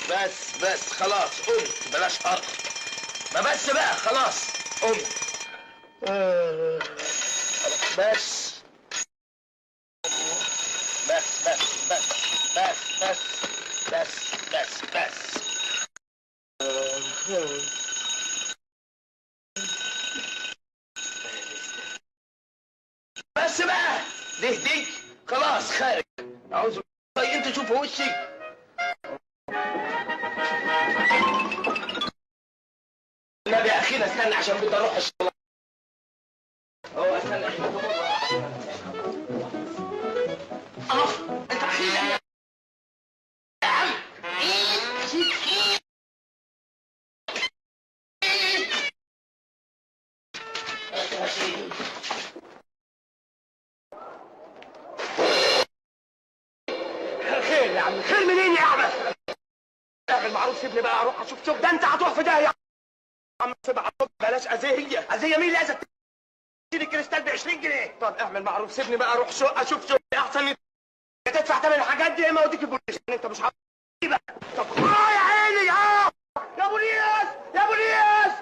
بس خلاص قوم، بلاش قرف. ما بس بقى خلاص قوم. بس بس بس بس بس بس بس بس بس بس بقى دي خلاص خارج. عاوز انت تشوف وشي. النبي يا اخينا استنى عشان بدي اروح الشغل. هو استنى انت اخينا يا عم. خير يا عم، خير منين يا عم؟ اعمل معروف سيبني بقى اروح اشوف شغل. ده انت هتروح في داهيه يا عم. سيبها بلاش اذيه. اذيه مين اللي اذى؟ تشتري الكريستال ب 20 جنيه. طب اعمل معروف سيبني بقى اروح اشوف شغل احسن من تدفع ثمن الحاجات دي. ما اوديك البوليس. انت مش عارف بقى. طب يا عيني يا بوليس يا بوليس.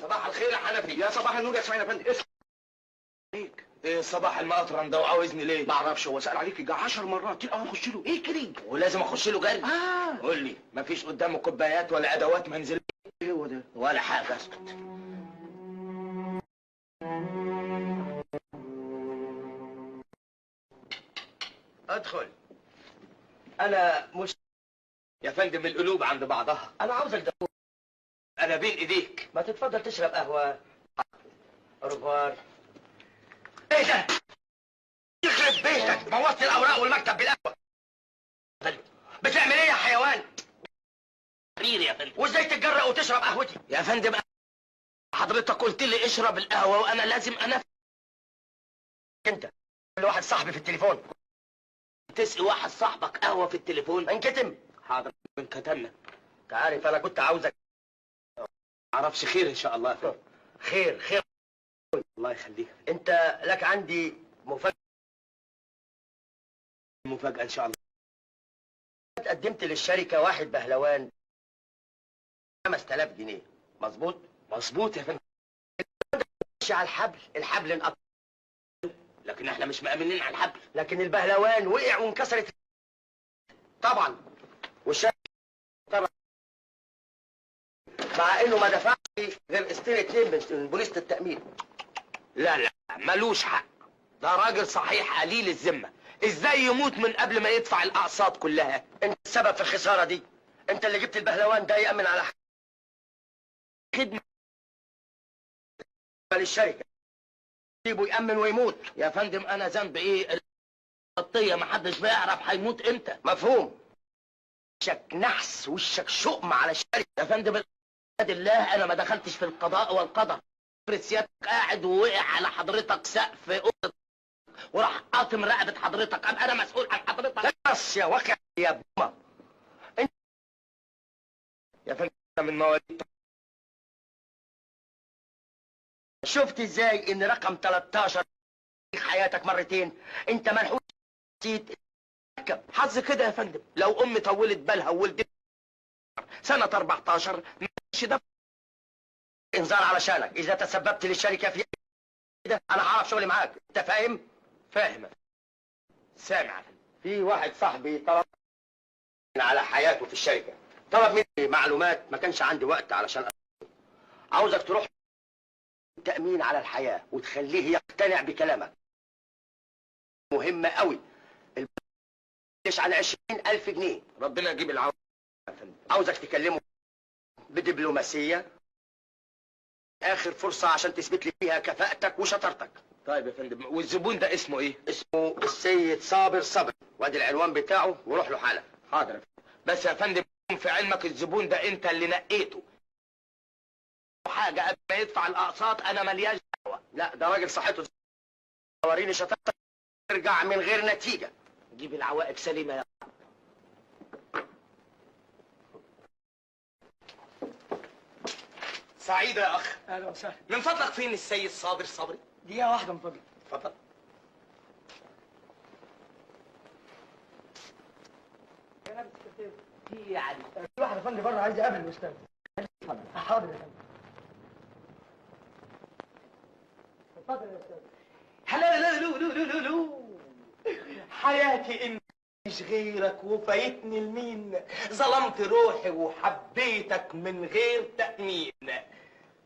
صباح الخير يا حنفي. يا صباح النور يا اسماعيل يا فندم. اسمع عليك. ايه صباح المقطرن ده وعاوزني ليه؟ ما اعرفش. هو سأل عليك 10 مرات. تلقى اخش له ايه كده؟ ولازم اخش له جري؟ قول لي مفيش قدامه كوبايات ولا ادوات منزليه؟ ايه هو ده؟ ولا حاجه. اسكت. ادخل. انا مش يا فندم القلوب عند بعضها. انا عاوزك دكتور. انا بين ايديك. ما تتفضل تشرب قهوه. أرغوار. ايه ده؟ يخرب بيتك، بوظت الاوراق والمكتب بالقهوه. بتعمل ايه يا حيوان؟ حريري يا فندم. وازاي تتجرأ وتشرب قهوتي؟ يا فندم حضرتك قلت لي اشرب القهوه وانا لازم انفذ. انت لواحد صاحبي في التليفون. تسقي واحد صاحبك قهوه في التليفون؟ انكتم. حاضر انكتمنا. انت عارف انا كنت عاوزك. معرفش. خير ان شاء الله. خير الله يخليك. انت لك عندي مفاجأة ان شاء الله. قدمت للشركة واحد بهلوان 5000 جنيه. مظبوط؟ مظبوط يا فندم. ماشي على الحبل انقطع. لكن احنا مش مأمنين على الحبل. لكن البهلوان وقع وانكسرت طبعا. والشركة طبعا مع انه ما دفعش غير قسطين 2 من بوليصة التأمين. لا ملوش حق. ده راجل صحيح قليل الذمة. ازاي يموت من قبل ما يدفع الاقساط كلها؟ انت السبب في الخسارة دي. انت اللي جبت البهلوان ده يأمن على خدمة للشركة. يجيبه يأمن ويموت. يا فندم انا ذنب ايه؟ الخطية محدش بيعرف هيموت امتى. مفهوم. وشك نحس، وشك شؤم على الشركة. يا فندم الله انا ما دخلتش في القضاء والقدر. سيادتك قاعد ووقع على حضرتك سقف اوضه وراح قاطم رقبه حضرتك. ابقى انا مسؤول عن حضرتك؟ بس يا واقع يا بومه. انت يا فندم من مواليد. شفت ازاي ان رقم 13 في حياتك مرتين؟ انت منحوس. حظ كده يا فندم. لو امي طولت بالها وولدت سنه 14 ماشي. ده انذار علشانك. اذا تسببت للشركه في كده انا هعرف شغلي معاك. انت فاهم؟ فاهم. سامع. في واحد صاحبي طلب على حياته في الشركه. طلب مني معلومات ما كانش عندي وقت علشان عاوزك تروح التأمين على الحياه وتخليه يقتنع بكلامك. مهمه قوي. ليش على 20,000 جنيه. ربنا يجيب العون. عاوزك تكلمه بدبلوماسيه. اخر فرصة عشان تثبت لي فيها كفاءتك وشطارتك. طيب يا فندم. والزبون ده اسمه ايه؟ اسمه السيد صابر صبري. وادي العنوان بتاعه وروح له حالا. حاضر. بس يا فندم في علمك الزبون ده انت اللي نقيته. حاجة قبل ما يدفع الاقساط انا ملياش دعوة. لا ده راجل صحته. وريني شطارتك. ترجع من غير نتيجة. جيب العوائق سليمة يا سعيدة يا أخ. أهلا وسهلا. من فضلك فين السيد صابر صبري؟ دقيقة واحدة من فضلك. اتفضل. جناب السكرتير. في يا علي. في واحد يا فندم بره عايز يقابل الاستاذ. اتفضل. حاضر يا فندم. اتفضل يا استاذ. حلالو حياتي انت مش غيرك وفايتني المين، ظلمت روحي وحبيتك من غير تأمين.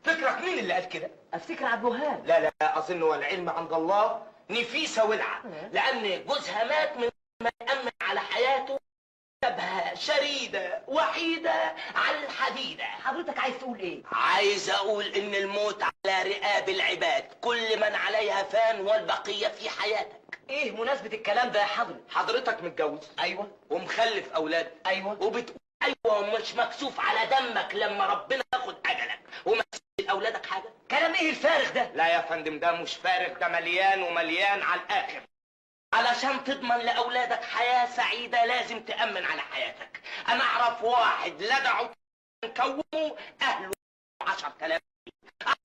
فكرك مين اللي قال كده؟ افتكر عبد الوهاب. لا اظن والعلم عند الله نفيسة ولعة، لان جوزها مات من ما يأمن على حياته، سابها شريدة وحيدة على الحديدة. حضرتك عايز تقول ايه؟ عايز اقول ان الموت على رقاب العباد، كل من عليها فان والبقية في حياتك. ايه مناسبة الكلام ده يا حضرتك؟ حضرتك متجوز؟ ايوه. ومخلف اولاد؟ ايوه. وبتقول ايوه ومش مكسوف على دمك لما ربنا ياخد اجلك، ومكسوف لاولادك حاجة؟ كلام ايه الفارغ ده؟ لا يا فندم، ده مش فارغ، ده مليان ومليان على الاخر. علشان تضمن لاولادك حياة سعيدة لازم تأمن على حياتك. انا اعرف واحد لدعوا كوموا اهله 10,000.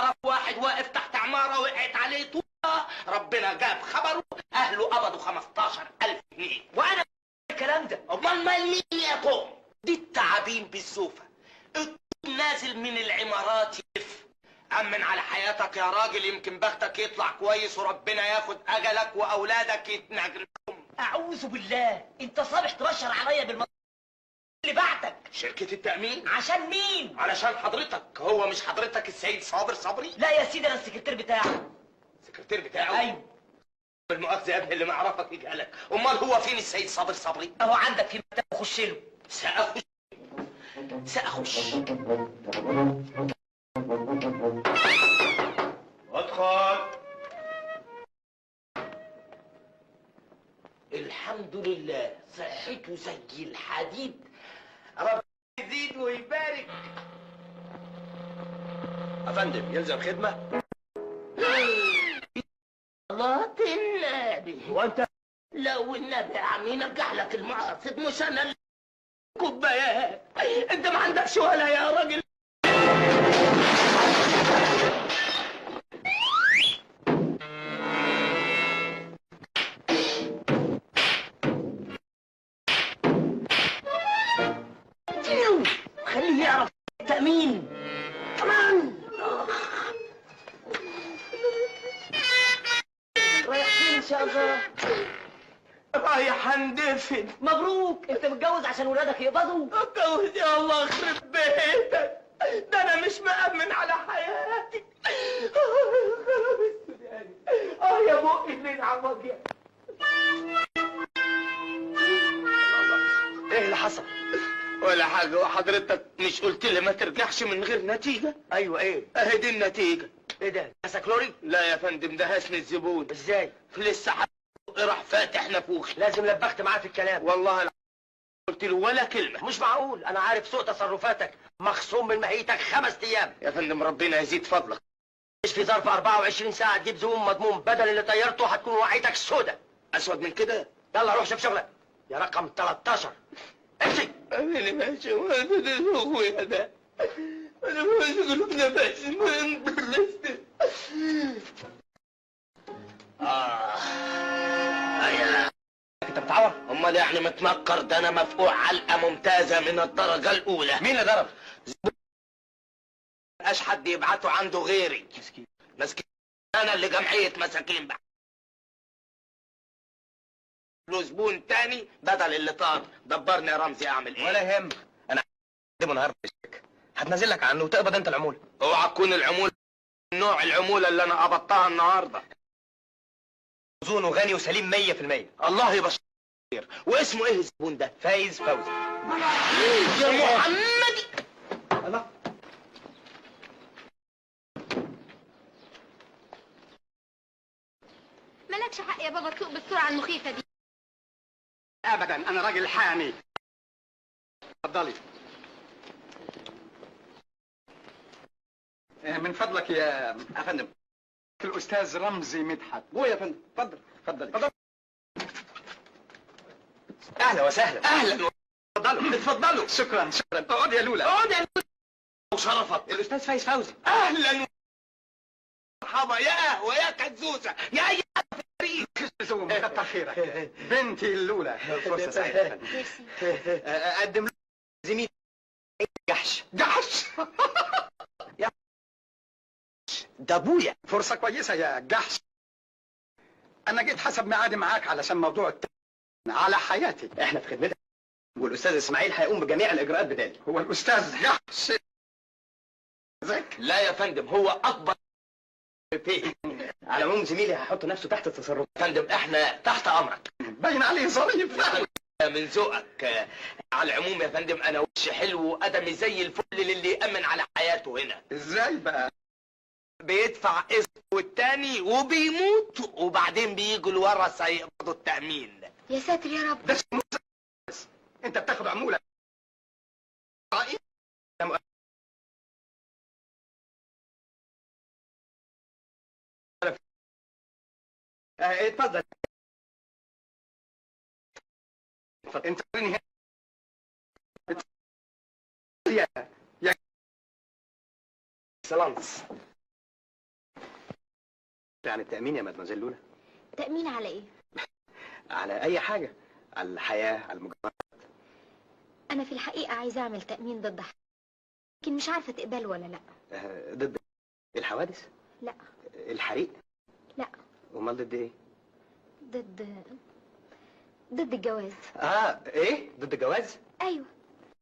اعرف واحد واقف تحت عمارة وقعت عليه طوبة، ربنا جاب خبره اهله قبضوا 15,000 جنيه. وانا الكلام ده. امال مال مين يا توم؟ دي التعابين بالزوفة. الطوب نازل من العمارات يلف. أمن على حياتك يا راجل، يمكن بختك يطلع كويس وربنا ياخد أجلك وأولادك يتنجلهم. اعوذ بالله، انت صابح تبشر عليا بالمصير اللي بعتك. شركة التأمين؟ عشان مين؟ علشان حضرتك. هو مش حضرتك السيد صابر صبري؟ لا يا سيدي، انا السكرتير بتاعه. السكرتير بتاعه؟ ايوه. بالمؤاخذة يا ابني، اللي ما يعرفك يجهلك. أمال هو فين السيد صابر صبري؟ اهو عندك في المكتب، خش له. سأخش. ادخل. الحمد لله صحته زي الحديد، ربنا يزيد ويبارك. افندم يلزم خدمة؟ صلاة النبي. وانت لو النبي عم ينجح لك المقاصد، مش انا اللي كوبايات. انت ما عندكش ولا يا راجل. خليه يعرف التأمين كمان. رايح فين ان شاء الله؟ رايح اندفن. مبروك، انت متجوز عشان ولادك يقبضوا. اتجوز يا الله يخرب بيتك، ده انا مش مأمن على حياتي. يا بقي اللي انعمك يا. ايه اللي حصل؟ ولا حاجة، وحضرتك مش قلت لي ما ترجعش من غير نتيجة؟ ايوه ايه؟ اهي دي النتيجة. ايه ده؟ كاساكلوري؟ لا يا فندم، ده هاسم الزبون. ازاي؟ لسه راح فاتح نافوخي. لازم لبخت معاه في الكلام. والله قلت له ولا كلمة. مش معقول، انا عارف سوء تصرفاتك، مخصوم من مهيتك 5 ايام. يا فندم ربنا يزيد فضلك. مش في ظرف 24 ساعة تجيب زبون مضمون، بدل اللي طيرته هتكون وعيتك سودة. اسود من كده؟ يلا روح شوف شغلك يا رقم 13. امشي. انا ماشي وانا اخويا ده، انا ماشي قلوبنا بس انت بتعور؟ امال يعني متنكر؟ ده انا مفقوع علقه ممتازه من الدرجه الاولى. مين اللي ضرب؟ مبقاش حد يبعته عنده غيري. مسكين انا اللي جمعيه مساكين بقى. له زبون تاني بدل اللي طار. دبرني يا رمزي اعمل ايه؟ ولا يهمك، انا هقدمه النهارده الشركه، هتنزل لك عنه وتقبض انت العموله. اوعى تكون العموله نوع العموله اللي انا قبضتها النهارده. زون وغني وسليم 100%. الله يبشر. واسمه ايه الزبون ده؟ فايز فوزي. يا محمدي. الله. مالكش حق يا بابا تسوق بالسرعة المخيفة دي. ابدا، انا راجل حامي. اتفضلي. من فضلك يا فندم، الاستاذ رمزي مدحت. هو يا فندم. اتفضل اتفضل. اهلا وسهلا. اهلا. اتفضلوا اتفضلوا. شكرا شكرا. اقعد يا لولا. اقعد يا لولا. وشرفك الاستاذ فايز فوزي. اهلا. مرحبا يا قهوه يا كزوزه يا اي حد في الطريق. مرسوم، كتر خيرك. بنتي الاولى. فرصة سعيدة يا فندم. ميرسي. اقدم له زميل جحش. جحش. ده ابويا. فرصة كويسة يا جحش. انا جيت حسب ميعادي معاك علشان موضوع على حياتي. احنا في خدمتك، والاستاذ اسماعيل هيقوم بجميع الاجراءات بدالي. هو الاستاذ جحش ذاك؟ لا يا فندم، هو اكبر فيه. على العموم زميلي هيحط نفسه تحت التصرف. يا فندم احنا تحت امرك. باين عليه ظريف. من ذوقك. على العموم يا فندم انا وشي حلو وقدمي زي الفل للي يامن على حياته هنا. ازاي بقى؟ بيدفع قسط والتاني وبيموت، وبعدين بيجوا الورثه يقبضوا التامين. يا ساتر يا رب. ده اسمه انت بتاخد عمولة. اتفضل. انت هنا يا اكسلانس. عن التأمين يا مدمزيل لولا. تأمين على ايه؟ على أي حاجة، على الحياة، على المجتمع. انا في الحقيقة عايزة اعمل تأمين ضد حاجة، لكن مش عارفة تقبل ولا لا. ضد الحوادث؟ لا. الحريق؟ لا. امال ضد ايه؟ ضد الجواز. ايه؟ ضد الجواز؟ ايوه.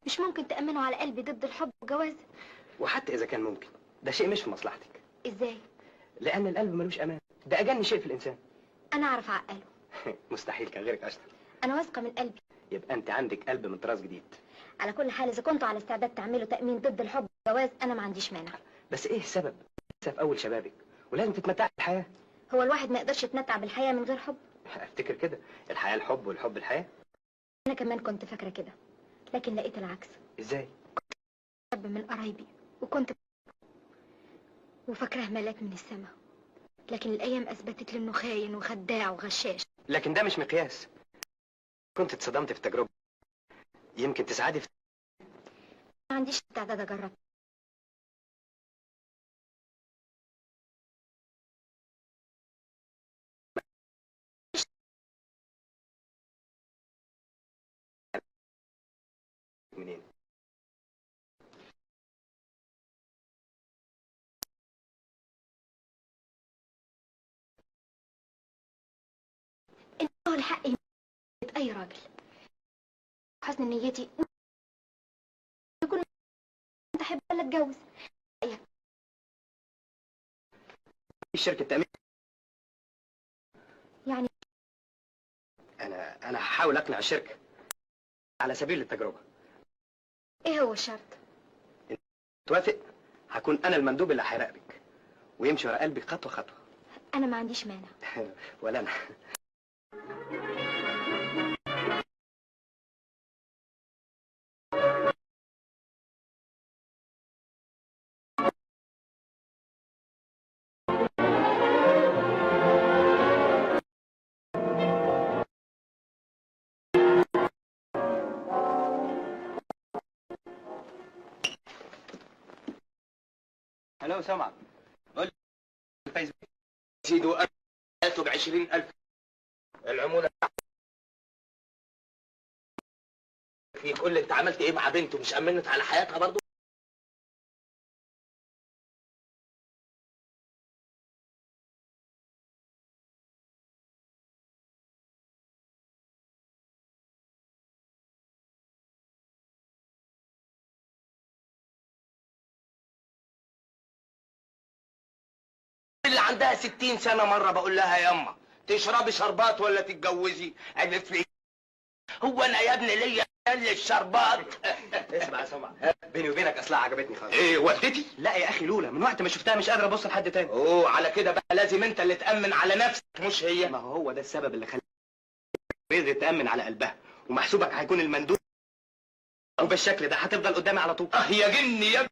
مش ممكن تأمنوا على قلبي ضد الحب والجواز؟ وحتى اذا كان ممكن، ده شيء مش في مصلحتك. ازاي؟ لان القلب ملوش امان، ده اجن شيء في الانسان. انا اعرف اعقله. مستحيل، كان غيرك اشطر. انا واثقة من قلبي. يبقى انت عندك قلب من طراز جديد. على كل حال اذا كنتوا على استعداد تعملوا تأمين ضد الحب والجواز انا ما عنديش مانع. بس ايه السبب؟ لسه في اول شبابك ولازم تتمتعي بالحياه. هو الواحد ما يقدرش يتمتع بالحياة من غير حب؟ افتكر كده، الحياه الحب والحب الحياه. انا كمان كنت فاكرة كده، لكن لقيت العكس. ازاي؟ شاب من قرايبي وفاكراه ملاك من السماء، لكن الايام اثبتت لي انه خاين وخداع وغشاش. لكن ده مش مقياس. كنت اتصدمت في التجربه، يمكن تساعدي في. ما عنديش استعداد اجرب. منين؟ انه الحق يموت اي راجل. حسن نيتي يكون احب ولا اتجوز. شركه تامين. يعني انا هحاول اقنع الشركه على سبيل التجربه. ايه هو الشرط؟ توافق؟ هكون انا المندوب اللي هيراقبك ويمشي ورا قلبك خطوه خطوه. انا ما عنديش مانع. ولا انا. الو سمع، قول لي الفيسبوك. سيدي وقته ب20,000 العمولة فيك. قول لي انت عملت ايه مع بنته؟ مش امنت على حياتها برضو؟ اللي عندها 60 سنة مرة بقول لها ياما تشربي شربات ولا تتجوزي؟ قالت لي هو انا يا ابني ليا الشربات. اسمع يا سمع، بيني وبينك اصلها عجبتني خالص. ايه والدتي؟ لا يا اخي لولا، من وقت ما شفتها مش قادر ابص لحد تاني. اوه، على كده بقى لازم انت اللي تأمن على نفسك مش هي. ما هو ده السبب اللي خلاني بيقدر تأمن على قلبها، ومحسوبك هيكون المندوب، وبالشكل ده هتفضل قدامي على طول. يا جني يا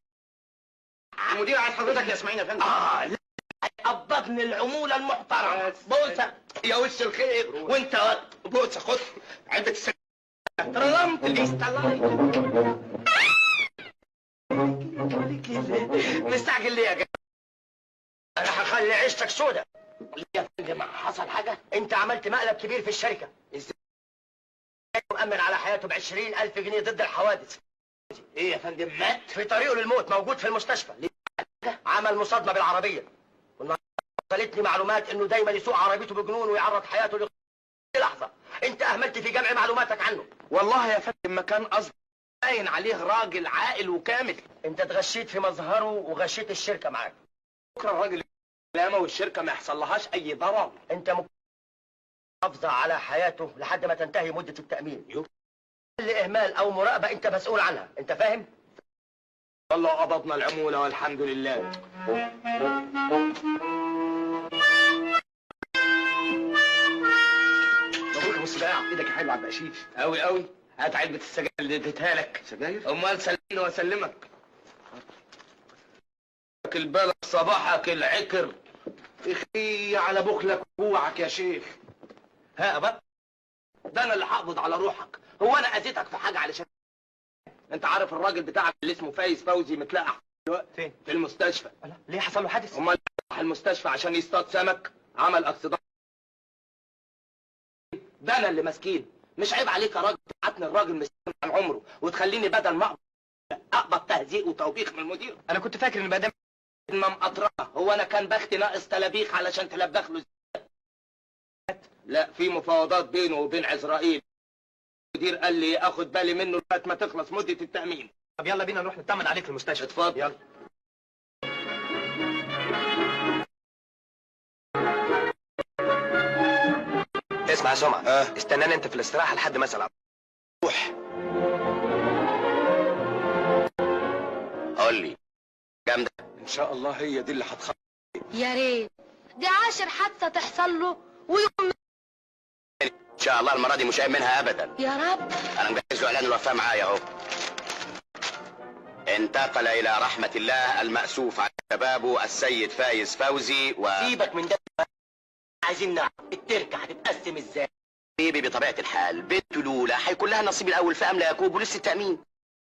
المدير عايز حضرتك يا اسماعيل يا فندم. لا، قبضني العمولة المحترمة. بوسة يا وش الخير. وانت بوسة، خد علبة السكر. طلمت الاستلام. مستعجل ليه يا جماعة؟ انا هخلي عيشتك سودة. حصل حاجة؟ انت عملت مقلب كبير في الشركة. ازاي؟ مأمن على حياته ب20,000 جنيه ضد الحوادث. ايه يا فندم، مات؟ في طريقه للموت، موجود في المستشفى. عمل مصادمة بالعربية. والنهارده وصلتني معلومات انه دايما يسوق عربيته بجنون ويعرض حياته لحظة. انت اهملت في جمع معلوماتك عنه. والله يا فندم ما كان قصدي، باين عليه راجل عاقل وكامل. انت اتغشيت في مظهره وغشيت الشركة معاك. بكره الراجل سلامة والشركة ما يحصلهاش اي ضرر. انت محافظة على حياته لحد ما تنتهي مدة التأمين. كل اهمال او مراقبة انت مسؤول عنها، انت فاهم؟ والله قبضنا العمولة والحمد لله. مبروك يا ابو السباع، ايدك يا حلو على البقشيش. قوي قوي. هات علبة السجاير اللي اديتها لك. سجاير؟ امال سلمني واسلمك. البلد صباحك العكر. اخي على بخلك وجوعك يا شيخ. ها بقى، ده انا اللي هقبض على روحك. هو انا اذيتك في حاجة علشان انت عارف الراجل بتاعك اللي اسمه فايز فوزي متلقح دلوقتي فين؟ في المستشفى. ليه حصل له حادث؟ امال راح المستشفى عشان يصطاد سمك، عمل اكسيدنت. ده انا اللي مسكين. مش عيب عليك يا راجل تبعتني الراجل مسكين عن عمره وتخليني بدل ما اقبض تهزيق وتوبيخ من المدير؟ انا كنت فاكر ان بدل ما مقطرة. هو انا كان بختي ناقص تلابيخ علشان تلبخ له؟ لا، في مفاوضات بينه وبين عزرائيل. المدير قال لي اخد بالي منه لغايه ما تخلص مده التامين. طب يلا بينا نروح نطمن عليك في المستشفى. اتفضل. يلا. اسمع يا سمعة، استناني انت في الاستراحة لحد ما اسأل. روح. قول لي جامده. ان شاء الله هي دي اللي هتخلص. يا ريت دي 10 حادثة تحصل له ويوم. ان شاء الله المرة دي مش قايم منها ابدا. يا رب. انا مجهز له اعلان الوفاة معايا اهو. انتقل الى رحمة الله المأسوف على شبابه السيد فايز فوزي سيبك من ده. عايزين نعرف التركه هتتقسم ازاي؟ حبيبي بطبيعة الحال بنته لولا هيكون لها النصيب الاول في امل يعقوب ولسه التأمين.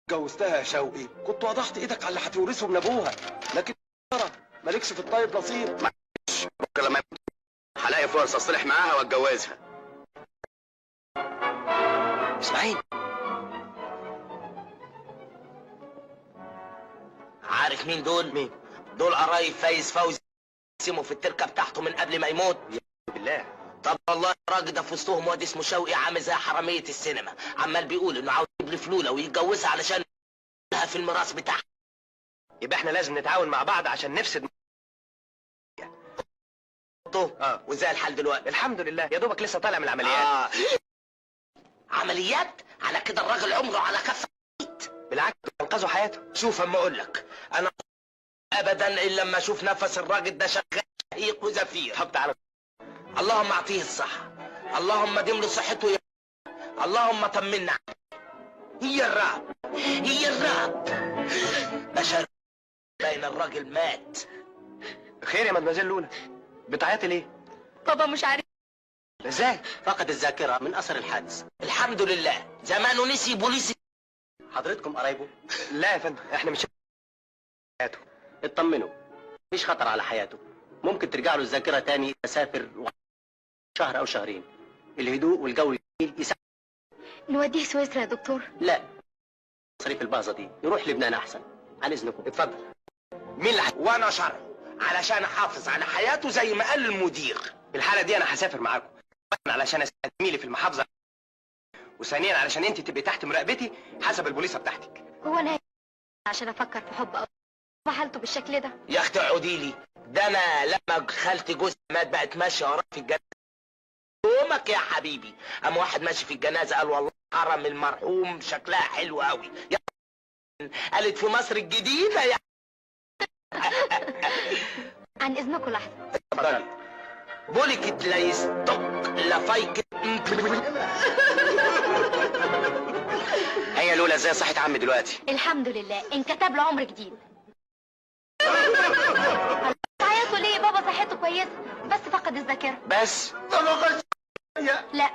جوزتها يا شوقي كنت وضحت ايدك على اللي هتورثه من ابوها، لكن مالكش في الطيب نصيب. بكره لما هلاقي فرصة اصطلح معاها واتجوزها. اسماعيل، عارف مين دول؟ مين؟ دول قرايب فايز فوزي، قسموا في التركه بتاعته من قبل ما يموت. بالله. طب والله الراجل ده في وسطهم واد اسمه شوقي عامل زي حراميه السينما، عمال بيقول انه عاوز يجيب لي فلوله ويتجوزها علشان لها في الميراث بتاعها. يبقى احنا لازم نتعاون مع بعض عشان نفسد. وازاي الحال دلوقتي؟ الحمد لله، يا دوبك لسه طالع من العمليات. عمليات؟ على كده الراجل عمره على كف. بالعكس انقذوا حياته. شوف اما اقول لك، انا ابدا الا لما اشوف نفس الراجل ده شغال شهيق وزفير. طب تعالى. اللهم اعطيه الصحه، اللهم دم له صحته يا اللهم طمنا. هي الرعب، هي الرعب. بشر باين الراجل مات. خير يا مدمزيل لولا، بتعيطي ليه؟ بابا مش عارف. ازاي؟ فقد الذاكره من اثر الحادث. الحمد لله زمانه نسي بوليس. حضرتكم قرايبه؟ لا يا فندم، احنا مش حياته. اطمنوا، مفيش خطر على حياته. ممكن ترجع له الذاكره تاني، يسافر شهر او شهرين. الهدوء والجو الجميل يساعد. نوديه سويسرا يا دكتور. لا، مصاريف الباظه دي يروح لبنان احسن. عن اذنكم اتفضل. مين اللي وانا شرعه علشان احافظ على حياته زي ما قال المدير. في الحاله دي انا هسافر معاكم علشان اساعد زميلي في المحافظه، وثانيا علشان انت تبقي تحت مراقبتي حسب البوليصه بتاعتك. هو انا عشان افكر في حب أو حالته بالشكل ده؟ يا اختي اقعدي لي. ده انا لما خالتي جوزي مات بقت ماشيه وراه في الجنازه. يومك يا حبيبي، قام واحد ماشي في الجنازه قال والله حرم المرحوم شكلها حلو قوي. قالت في مصر الجديده يا عن اذنكم لحظه. اتفضلي. بولكت لا يستق لا فايك. هي لولا ازاي صحت عمي دلوقتي؟ الحمد لله انكتب له عمر جديد. عيطوا ليه؟ بابا صحته كويسه بس فقد الذاكره. بس لا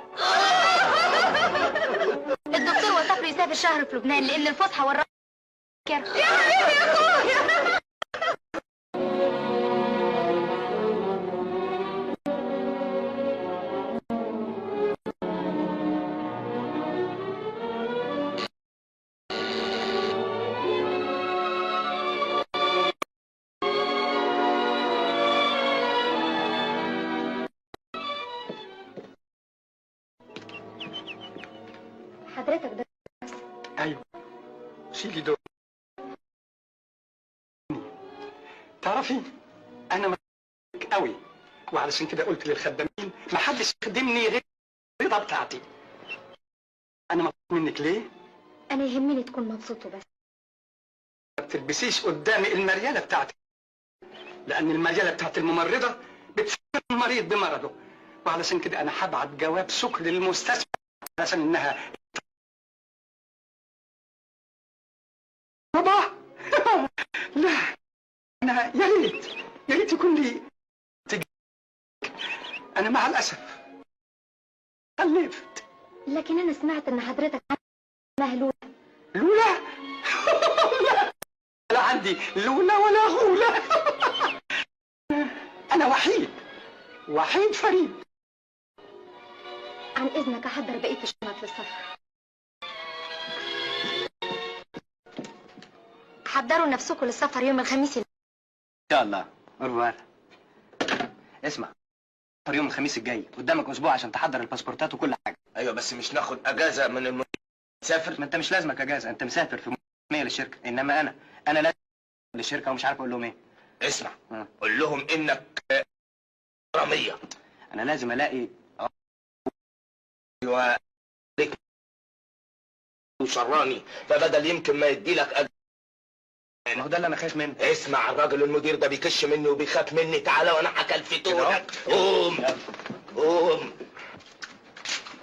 الدكتور وثق له يسافر شهر في لبنان لان الفسحه والراحه. حضرتك ده. ايوه، شيلي دول. تعرفي انا متضايق قوي، وعلشان كده قلت للخدامين ما حدش يخدمني غير الرضا بتاعتي. انا مبسوط منك ليه؟ انا يهمني تكون مبسوط وبس. ما بتلبسيش قدامي المرياله بتاعتك، لان المرياله بتاعت الممرضه بتفكر المريض بمرضه، وعلشان كده انا هبعت جواب شكر للمستشفى علشان انها بابا. لا، انا يا ريت يكون لي تجي. انا مع الاسف خلفت. لكن انا سمعت ان حضرتك اسمها لولا. لولا؟ لا، لا عندي لولا ولا غولا. انا وحيد فريد. عن اذنك احضر بقيه الشنط للسفر. حضروا نفسكم للسفر يوم الخميس. ان شاء الله. أرواح. اسمع، يوم الخميس الجاي قدامك اسبوع عشان تحضر الباسبورتات وكل حاجه. ايوه بس مش ناخد اجازه من المدير تسافر؟ ما انت مش لازمك اجازه، انت مسافر في مية للشركه، انما انا لازم للشركه ومش عارف اقول لهم ايه. اسمع، قول لهم انك رميه. انا لازم الاقي ايوه وشراني، فبدل يمكن ما يدي لك اجازه. ما هو ده اللي انا خايف منه. اسمع، الراجل المدير ده بيكش مني وبيخاف مني. تعالى وانا هكلفته لك. قوم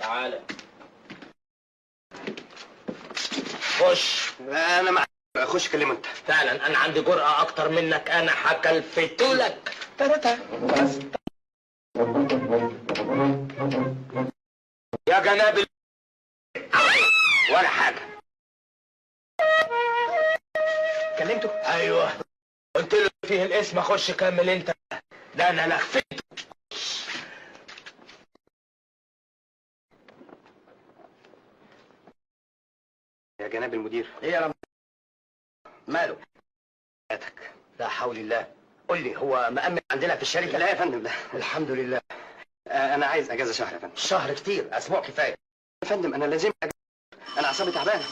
تعالى خش. انا مع اخش كلمه انت. فعلا انا عندي جرأة اكتر منك، انا هكلفته لك. يا جناب ولا حاجة. كلمته؟ ايوه قلت له فيه الاسم. اخش كمل انت. ده انا لخفته. يا جناب المدير. ايه يا رب؟ ماله؟ لا حول الله. قول لي، هو مأمن عندنا في الشركة؟ لا يا فندم، لا. الحمد لله. انا عايز اجازه شهر يا فندم. شهر كتير، اسبوع كفاية يا فندم. انا لازم انا اعصابي تعبانه.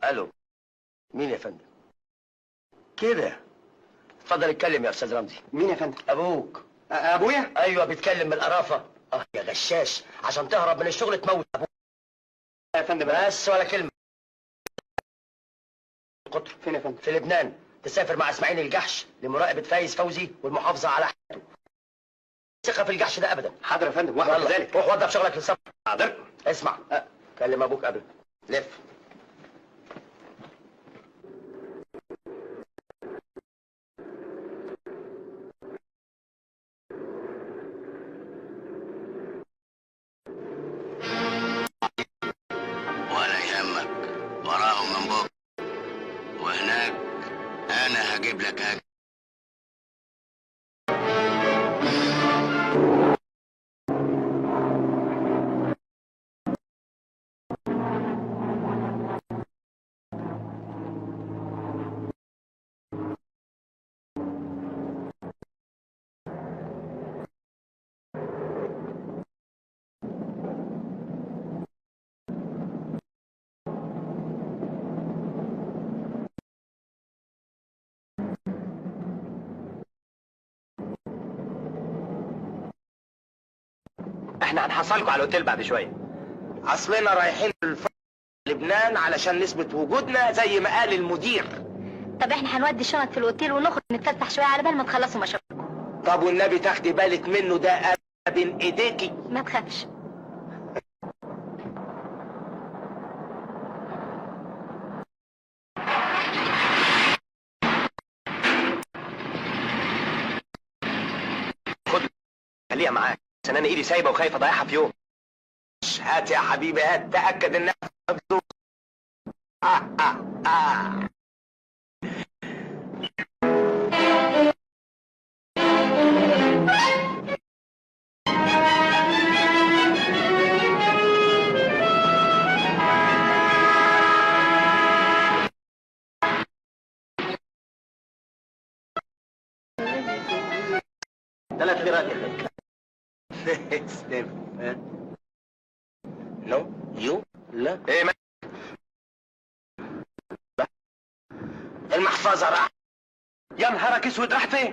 الو، مين يا فندم؟ كده اتفضل اتكلم يا استاذ رمزي. مين يا فندم؟ ابوك. ابويا؟ ايوه بيتكلم من القرافه. يا غشاش، عشان تهرب من الشغل تموت ابوك. يا فندم بس ولا كلمه. قطر فين يا فندم؟ في لبنان. تسافر مع اسماعيل الجحش لمراقبه فايز فوزي والمحافظه على حياته. ثقه في الجحش ده ابدا. حاضر يا فندم، واحد ذلك. روح وضب شغلك للسفر. حاضر. اسمع، كلم ابوك قبل. لف. ولا يهمك، وراهم من بكره، وهناك انا هجيب لك اكل. احنا هنحصلكوا على الاوتيل بعد شويه. اصلنا رايحين لبنان علشان نثبت وجودنا زي ما قال المدير. طب احنا هنودي الشنط في الاوتيل ونخرج نتفسح شويه على بال ما تخلصوا مشاويركم. طب والنبي تاخدي بالك منه، ده بين ايديكي. ما تخافش. خليها معاك عشان انا ايدي سايبه وخايف اضيعها في يوم. هات يا حبيبي هات، تأكد انها مبسوط. ثلاث ليرات يا فندم. استلم. نو يو لا ايه ما... المحفظة راحت. يا نهارك اسود، راح فين؟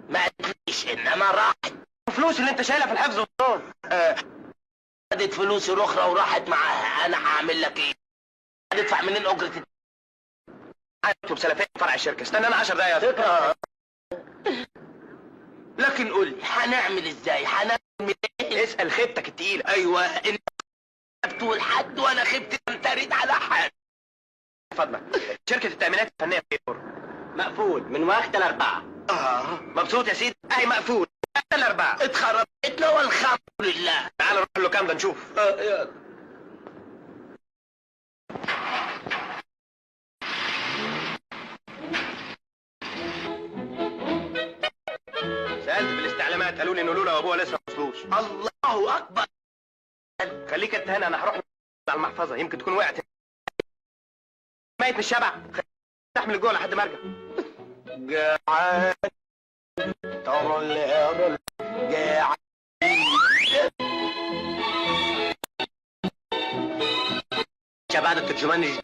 ما قلتليش انما راحت. الفلوس اللي انت شايلها في الحفظ والصون. خدت فلوسي الاخرى وراحت معاها. انا هعمل لك ايه؟ هتدفع منين اجرة اكتب سلفيه فرع الشركه. استنى انا 10 دقايق. فكرة. لكن قول لي هنعمل ازاي؟ هنعمل ايه؟ اسال خيبتك التقيله. ايوه انت بتقول حد وانا خبت تريد على حد. فضلك، شركه التامينات الفنيه في مقفول من وقت الاربعة. مبسوط يا سيدي؟ اهي مقفول الاربعه. اتخربتنا والحمد لله. تعال نروح له كام ده نشوف. سالت في الاستعلامات قالوا لي انه لولا وابوها لسه ما وصلوش. الله اكبر. خليك انت هنا، انا هروح على المحفظه يمكن تكون وقعت. ميت من الشبع. استحمل الجوع لحد ما ارجع. جعان ترى الهرل جعان. بعد الترجمان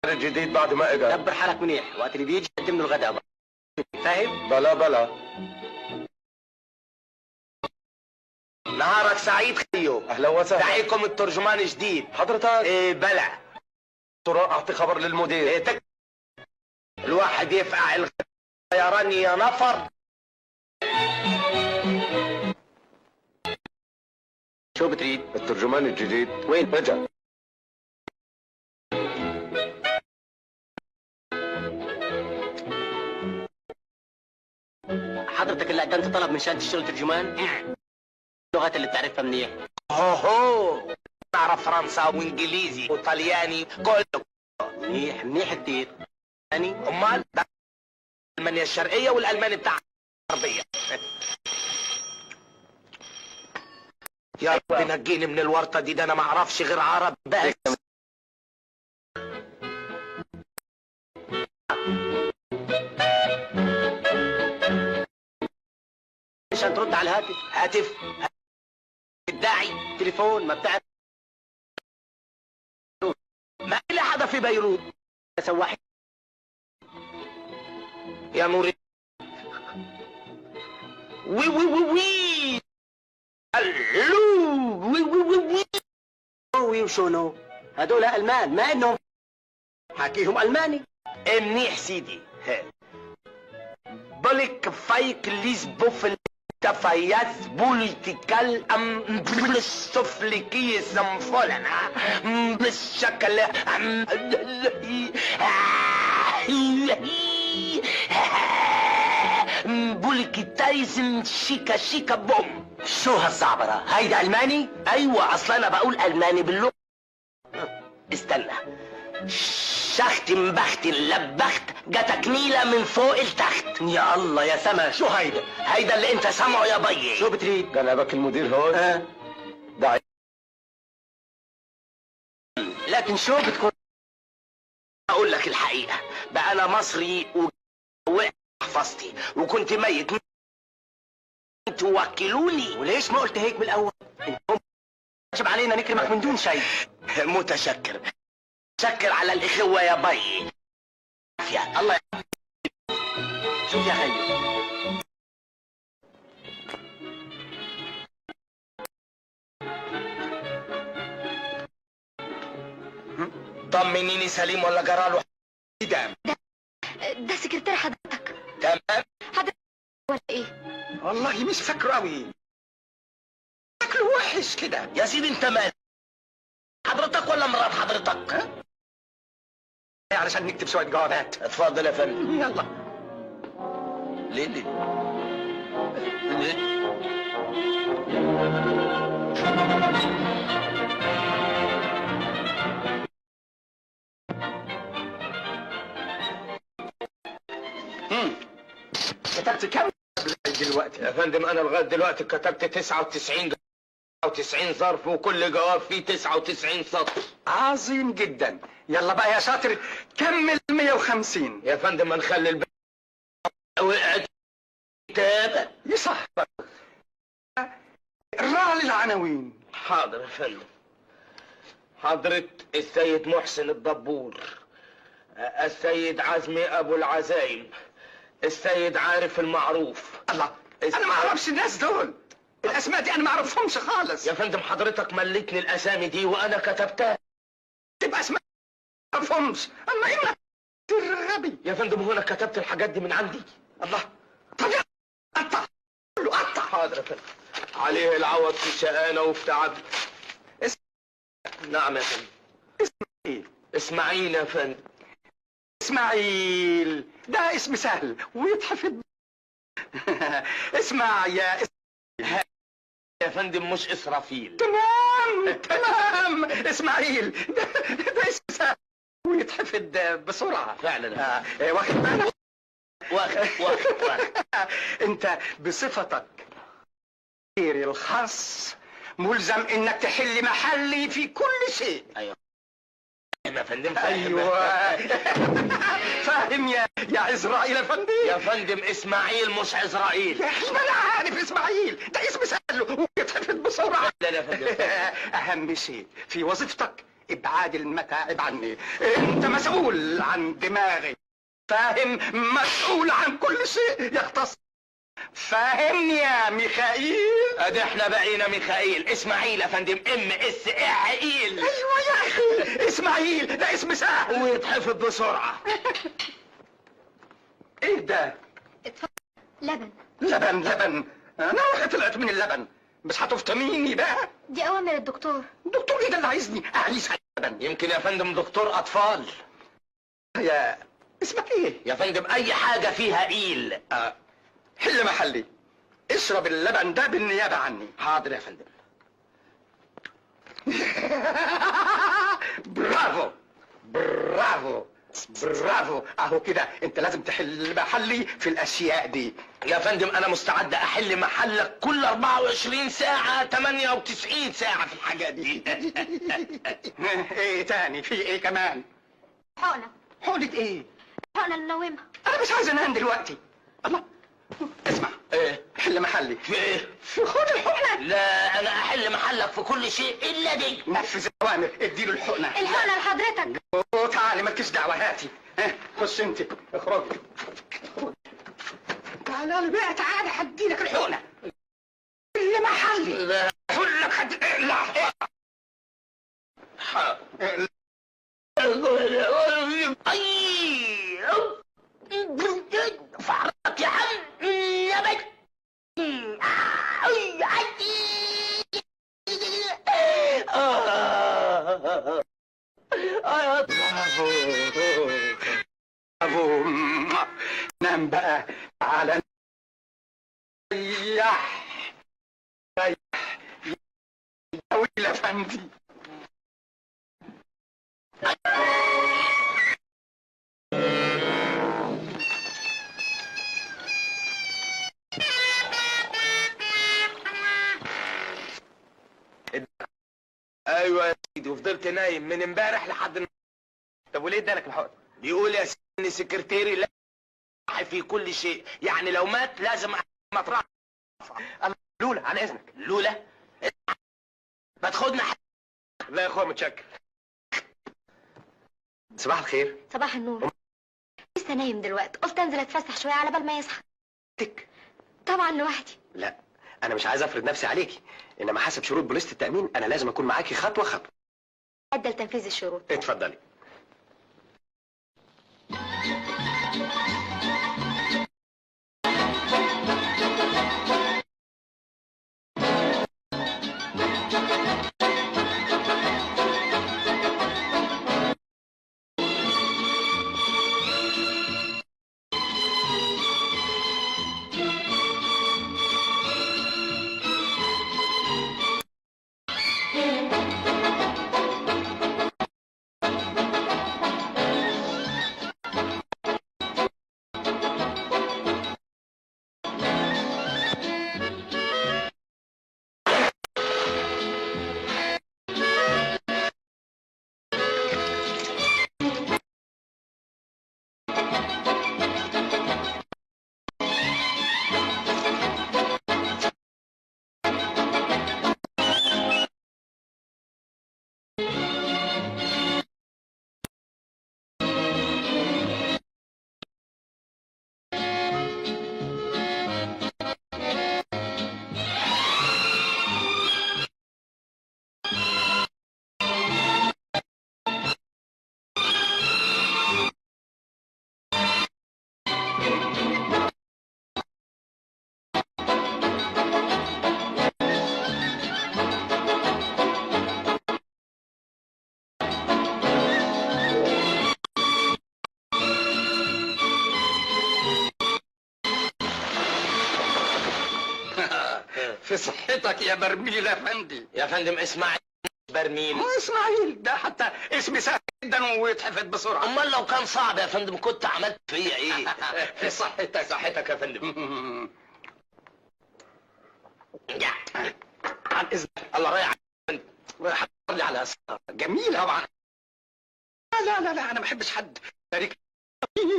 الجديد بعد ما اجى دبر حالك منيح، وقت اللي بيجي قدم له الغداء بقى. فاهم؟ بلا نهارك سعيد خيو. اهلا وسهلا. دعيكم الترجمان جديد. حضرتك ايه بلع. اعطي خبر للمدير. إيه الواحد يفقع الطيران يا نفر. شو بتريد؟ الترجمان الجديد وين؟ رجع. حضرتك اللي قدمت طلب من شان تشتغل ترجمان؟ اللغات اللي بتعرفها منيح. هو نعرف فرنساوي وانجليزي وطلياني كله. منيح كتير. يعني امال المانيا الشرقيه والالماني بتاع الغربيه. يا رب نجيني من الورطه دي. ده انا ما اعرفش غير عرب بس. عشان ترد على الهاتف. هاتف الداعي تليفون ما بتعرف. ما إلى حدا في بيروت. سواح يا نوري. وي وي وي وي الو وي وي وي وي. وي وشونو هدول المان، ما انهم حاكيهم الماني. منيح سيدي. بلك فايك ليز بوفل تفاياس بوليتيكال بالسفلكي سمفولنا بالشكل بوليكي تايزن شيكا بوم. شو هالزعبرة؟ هيدا الماني؟ ايوه اصلا انا بقول الماني باللغة. استنى. شخت مبخت لبخت جاتك نيلة من فوق التخت. يا الله يا سما، شو هيدا؟ هيدا اللي انت سامعه يا بيي. شو بتريد؟ جنابك المدير هون؟ داعي. لكن شو بتكون؟ اقول لك الحقيقة بقى انا مصري ووقع حفظتي وكنت ميت. توكلوني. وليش ما قلت هيك من الاول؟ انتم واجب علينا نكرمك من دون شيء. متشكر. شكر على الاخوة يا بي. عافية. الله يحفظك. شوف يا خيي، طمنيني سليم ولا جراله دم؟ ده سكرتير حضرتك. تمام. ولا ايه؟ والله مش فاكره قوي، شكله وحش كده. يا سيدي انت مال حضرتك ولا مرات حضرتك؟ علشان نكتب شوية جوابات. اتفضل يا فندم. يلا. ليه؟ كتبت كم دلوقتي؟ يا فندم انا لغايه دلوقتي كتبت 99 ظرف وكل جواب فيه 99 سطر. عظيم جدا. يلا بقى يا شاطر كمل 150. يا فندم ما نخلي الباب وقعت كتابة. يصح. اقرا لي العناوين. حاضر يا فندم. حضرة السيد محسن الدبور، السيد عزمي ابو العزايم، السيد عارف المعروف. الله، انا ما اعرفش الناس دول، الاسماء دي انا ما اعرفهمش خالص. يا فندم حضرتك مليتني الاسامي دي وانا كتبتها. تبقى اسماء ما اعرفهمش، اما انك غبي. يا فندم هنا كتبت الحاجات دي من عندي. الله، طب قطع، قول له قطع. حاضر يا فندم. عليه العوض في شقانا وفي تعب. نعم يا فندم. اسماعيل. اسماعيل يا فندم. اسماعيل ده اسم سهل ويتحفظ. اسمع يا يا فندم مش اسرافيل. تمام اسماعيل ده اسم سهل ويتحفظ بسرعة فعلا. واخد بالك؟ واخد. انت بصفتك غير الخاص ملزم انك تحل محلي في كل شيء. ايوه يا فندم. ايوه فاهم يا عزرائيل يا فندم. يا فندم اسماعيل مش عزرائيل. يا اخي ما انا عارف اسماعيل ده اسم سهل ويتحفظ بسرعه. لا يا فندم. اهم شيء في وظيفتك ابعاد المتاعب عني. انت مسؤول عن دماغي، فاهم؟ مسؤول عن كل شيء يختص. فاهمني يا ميخائيل؟ ادي احنا بقينا ميخائيل. اسماعيل يا فندم MSعيل. ايوه يا اخي اسماعيل ده اسم سهل ويتحفظ بسرعه. ايه ده؟ اتفضل. لبن. لبن انا واخد طلعت من اللبن، بس هتفطميني بقى. دي اوامر الدكتور. الدكتور ايه ده اللي عايزني اعيش على اللبن؟ يمكن يا فندم دكتور اطفال. يا اسمك ايه؟ يا فندم اي حاجه فيها ايل. حل محلي، اشرب اللبن ده بالنيابه عني. حاضر يا فندم. برافو برافو برافو، اهو كده انت لازم تحل محلي في الاشياء دي. يا فندم انا مستعد احل محلك كل 24 ساعه 98 ساعه في الحاجات دي. ايه تاني؟ في ايه كمان؟ حقنة. حقنة ايه؟ حقنة المنومة. انا مش عايز انام دلوقتي. الله، اسمع، ايه؟ حل محلي. في ايه؟ خد الحقنة. لا انا احل محلك في كل شيء الا دي. نفذ الاوامر، اديله الحقنة. الحقنة لحضرتك. تعالي مالكيش دعوة، هاتي. خش انت، اخرجي. تعالى لي بقى، تعالى هديلك الحقنة. اللي محلي. لا اقول لك اقلع. اي فعرك يا عم نبت. برافو. نام بقى، تعالى ريح ريح يا ويل افندي. ايوه يا سيدي، وفضلت نايم من امبارح لحد طب وليه ادالك الحقنة؟ بيقول يا سيدي ان سكرتيري لا في كل شيء، يعني لو مات لازم مطرح. لولا عن اذنك. لولا ما تاخدنا لا يا اخويا متشكر. صباح الخير. صباح النور. لسه نايم دلوقتي، قلت انزل اتفسح شوية على بال ما يصحى. تك. طبعا لوحدي. لا، انا مش عايز افرض نفسي عليكي، انما حسب شروط بوليسة التأمين انا لازم اكون معاكي خطوة خطوة. ادى لتنفيذ الشروط. اتفضلي. في صحتك يا برميل يا فندي. يا فندم اسماعيل برميل. ما اسماعيل ده حتى اسم سهل جدا ويتحفظ بسرعه. امال لو كان صعب يا فندم كنت عملت فيا ايه؟ في صحتك. صحتك يا فندم. عن اذنك. الله رايح. حضر لي على سهرة جميله طبعا. لا لا لا انا ما بحبش حد شريك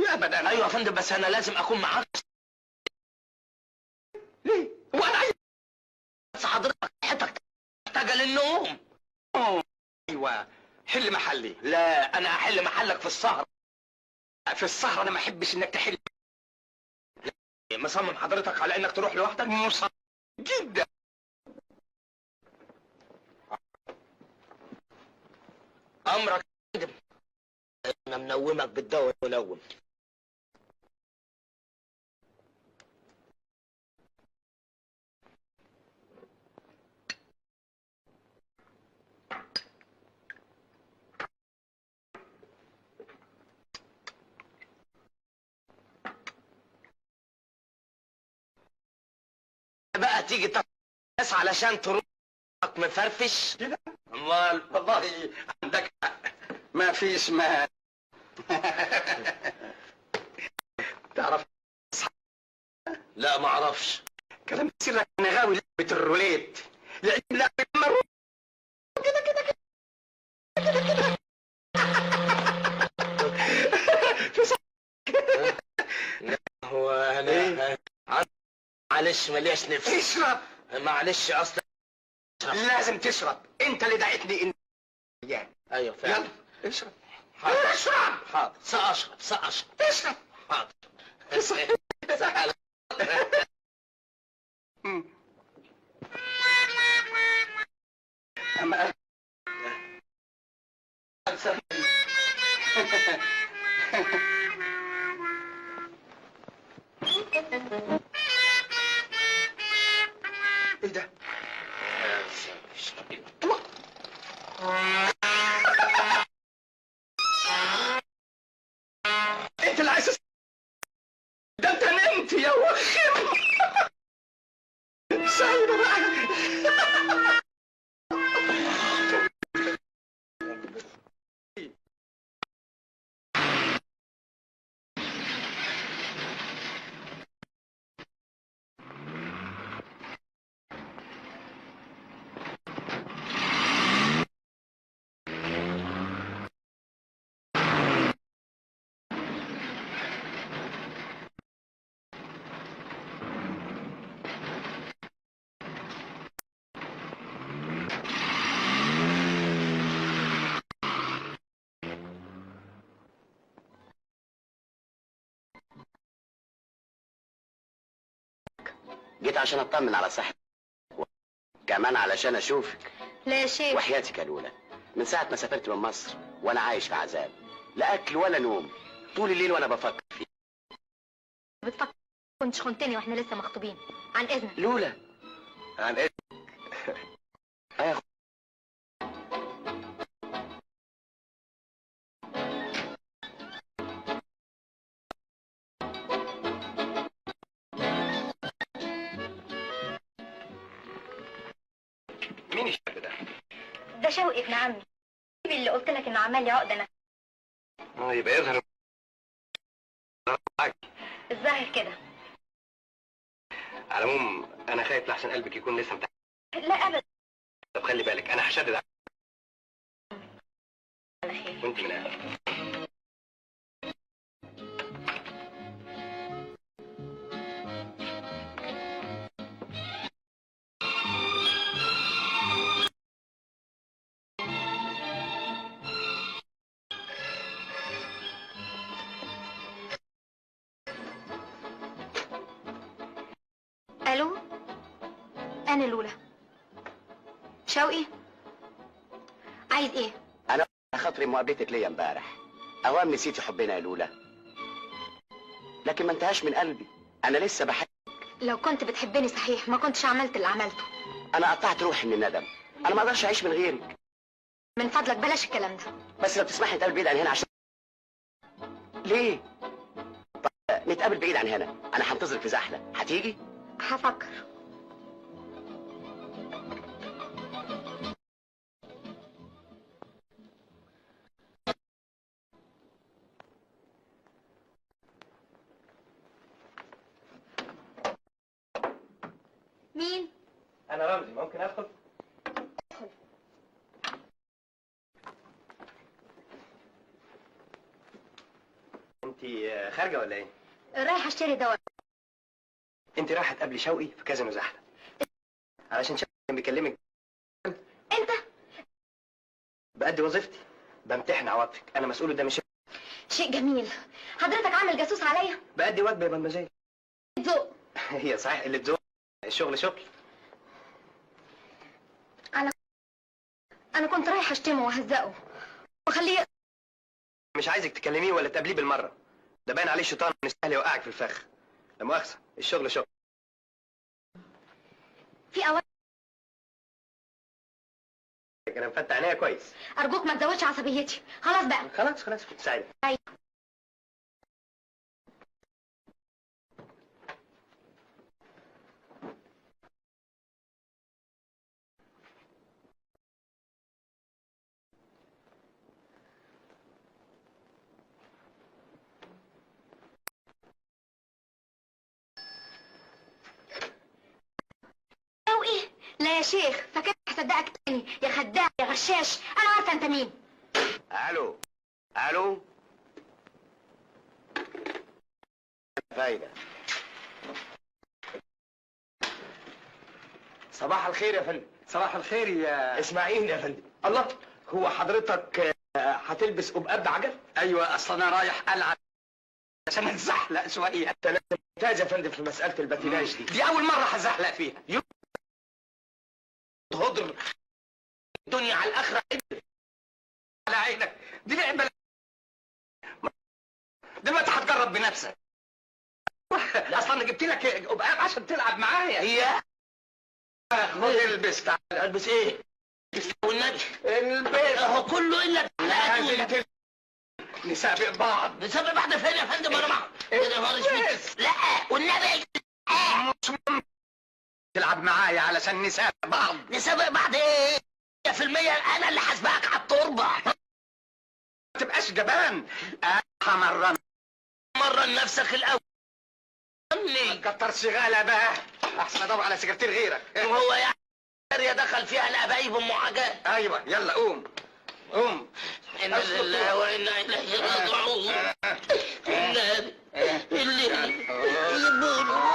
ابدا. ايوه يا فندم بس انا لازم اكون معاك. ليه؟ وانا عايز. بس حضرتك صحتك محتاجه للنوم. ايوه حل محلي. لا انا هحل محلك في السهره. في السهره انا ما احبش انك تحل. مصمم حضرتك على انك تروح لوحدك؟ مصمم جدا. امرك يا فندم. انا منومك بالدواء المنوم. بقى تيجي ناس علشان تروح مفرفش كده؟ امال. والله عندك حق. ما فيش ما تعرف. لا ما اعرفش. كلام سرك انا غاوي لعبه الروليت. لعب لعبه المرور كده كده كده كده كده. في صح. هو انا معلش ملياش نفس. اشرب. معلش اصلا لازم تشرب. انت اللي دعيتني ان. ايوه فعلا. يلا اشرب. حاضر. اشرب. حاضر سأشرب اشرب. حاضر. سهل. أما ايه ده؟ انت اللي عايز ده انت نمت يا وخم. سايبه بقى. جيت عشان اطمن على صحتك، كمان علشان اشوفك. لا يا شيخ. وحياتك يا لولا، من ساعة ما سافرت من مصر وانا عايش في عذاب، لا اكل ولا نوم، طول الليل وانا بفكر فيك. بتفكر كنتش خنتني واحنا لسه مخطوبين. عن اذنك. لولا عن ايه؟ مين الشاب ده؟ ده شوقي ابن عمي اللي قلت لك انه عمال لي عقده نفسي. يبقى يظهر الظاهر كده. على العموم انا خايف لحسن قلبك يكون لسه متعب. لا ابدا. طب خلي بالك انا هشدد على خير. وانت من اهلك. الو، انا لولا. شوقي عايز ايه؟ انا خاطري مقابلتك ليا امبارح، اوام نسيتي حبنا يا لولا، لكن ما انتهاش من قلبي، انا لسه بحب. لو كنت بتحبني صحيح ما كنتش عملت اللي عملته. انا قطعت روحي من الندم، انا ما اقدرش اعيش من غيرك. من فضلك بلاش الكلام ده. بس لو تسمحي نتقابل بعيد عن هنا عشان. ليه؟ طب نتقابل بعيد عن هنا، انا هنتظرك في زحله، هتيجي؟ هفكر. انا رمزي، ممكن ادخل؟ انت خارجه ولا ايه؟ رايحة اشتري دواء. انت رايحه تقابلي شوقي في كازينو زحله علشان شوقي كان بيكلمك. انت بأدي وظيفتي، بمتحن عواطفك، انا مسؤول قدام الشغل. شيء جميل. حضرتك عامل جاسوس عليا. بأدي واجبي يا مدمزيل. ذوق. هي صحيح اللي تزوق، الشغل شغل. انا كنت رايحة اشتمه واهزقه واخليه. مش عايزك تكلميه ولا تقابليه بالمره، ده باين عليه شيطان مستاهل يوقعك في الفخ. لا مؤاخذه، الشغل شغل. في اوقات انا مفتح عينيا كويس. ارجوك ما تزودش عصبيتي. خلاص بقى. خلاص سعيد. او ايه؟ لا يا شيخ، فاكر هصدقك تاني يا خداع يا غشاش. انا عارفه انت مين. الو فايدة. صباح الخير يا فندم. صباح الخير يا اسماعيل يا فندم. الله، هو حضرتك هتلبس قبقاب عجل؟ ايوه، اصل انا رايح العب عشان اتزحلق شويه. انت لازم ممتاز يا فندم في مسألة الباتيناج دي. اول مره هزحلق فيها. هدر الدنيا على الاخره. على عينك، دي لعبه. دلوقتي هتجرب بنفسك. اصلا انا جبت لك قبقاب عشان تلعب معايا. هي خد البس. تعال البس ايه؟ والنبي البس. هو كله الا لازم نسابق بعض. نسابق بعض فين يا فندم؟ انا معه كده ماليش. لا والنبي تلعب معايا علشان نسابق بعض. نسابق بعض ايه؟ 100% انا اللي هسبقك على التربه. ما تبقاش جبان. همرن. مرن نفسك الاول. ما تكترش غالة بقى، احسن ادور على سكرتير غيرك. وهو يعني يا دخل فيها الابايب ام حاجات. ايوه يلا قوم. انا لله وانا اليه راجعون. اللي الله.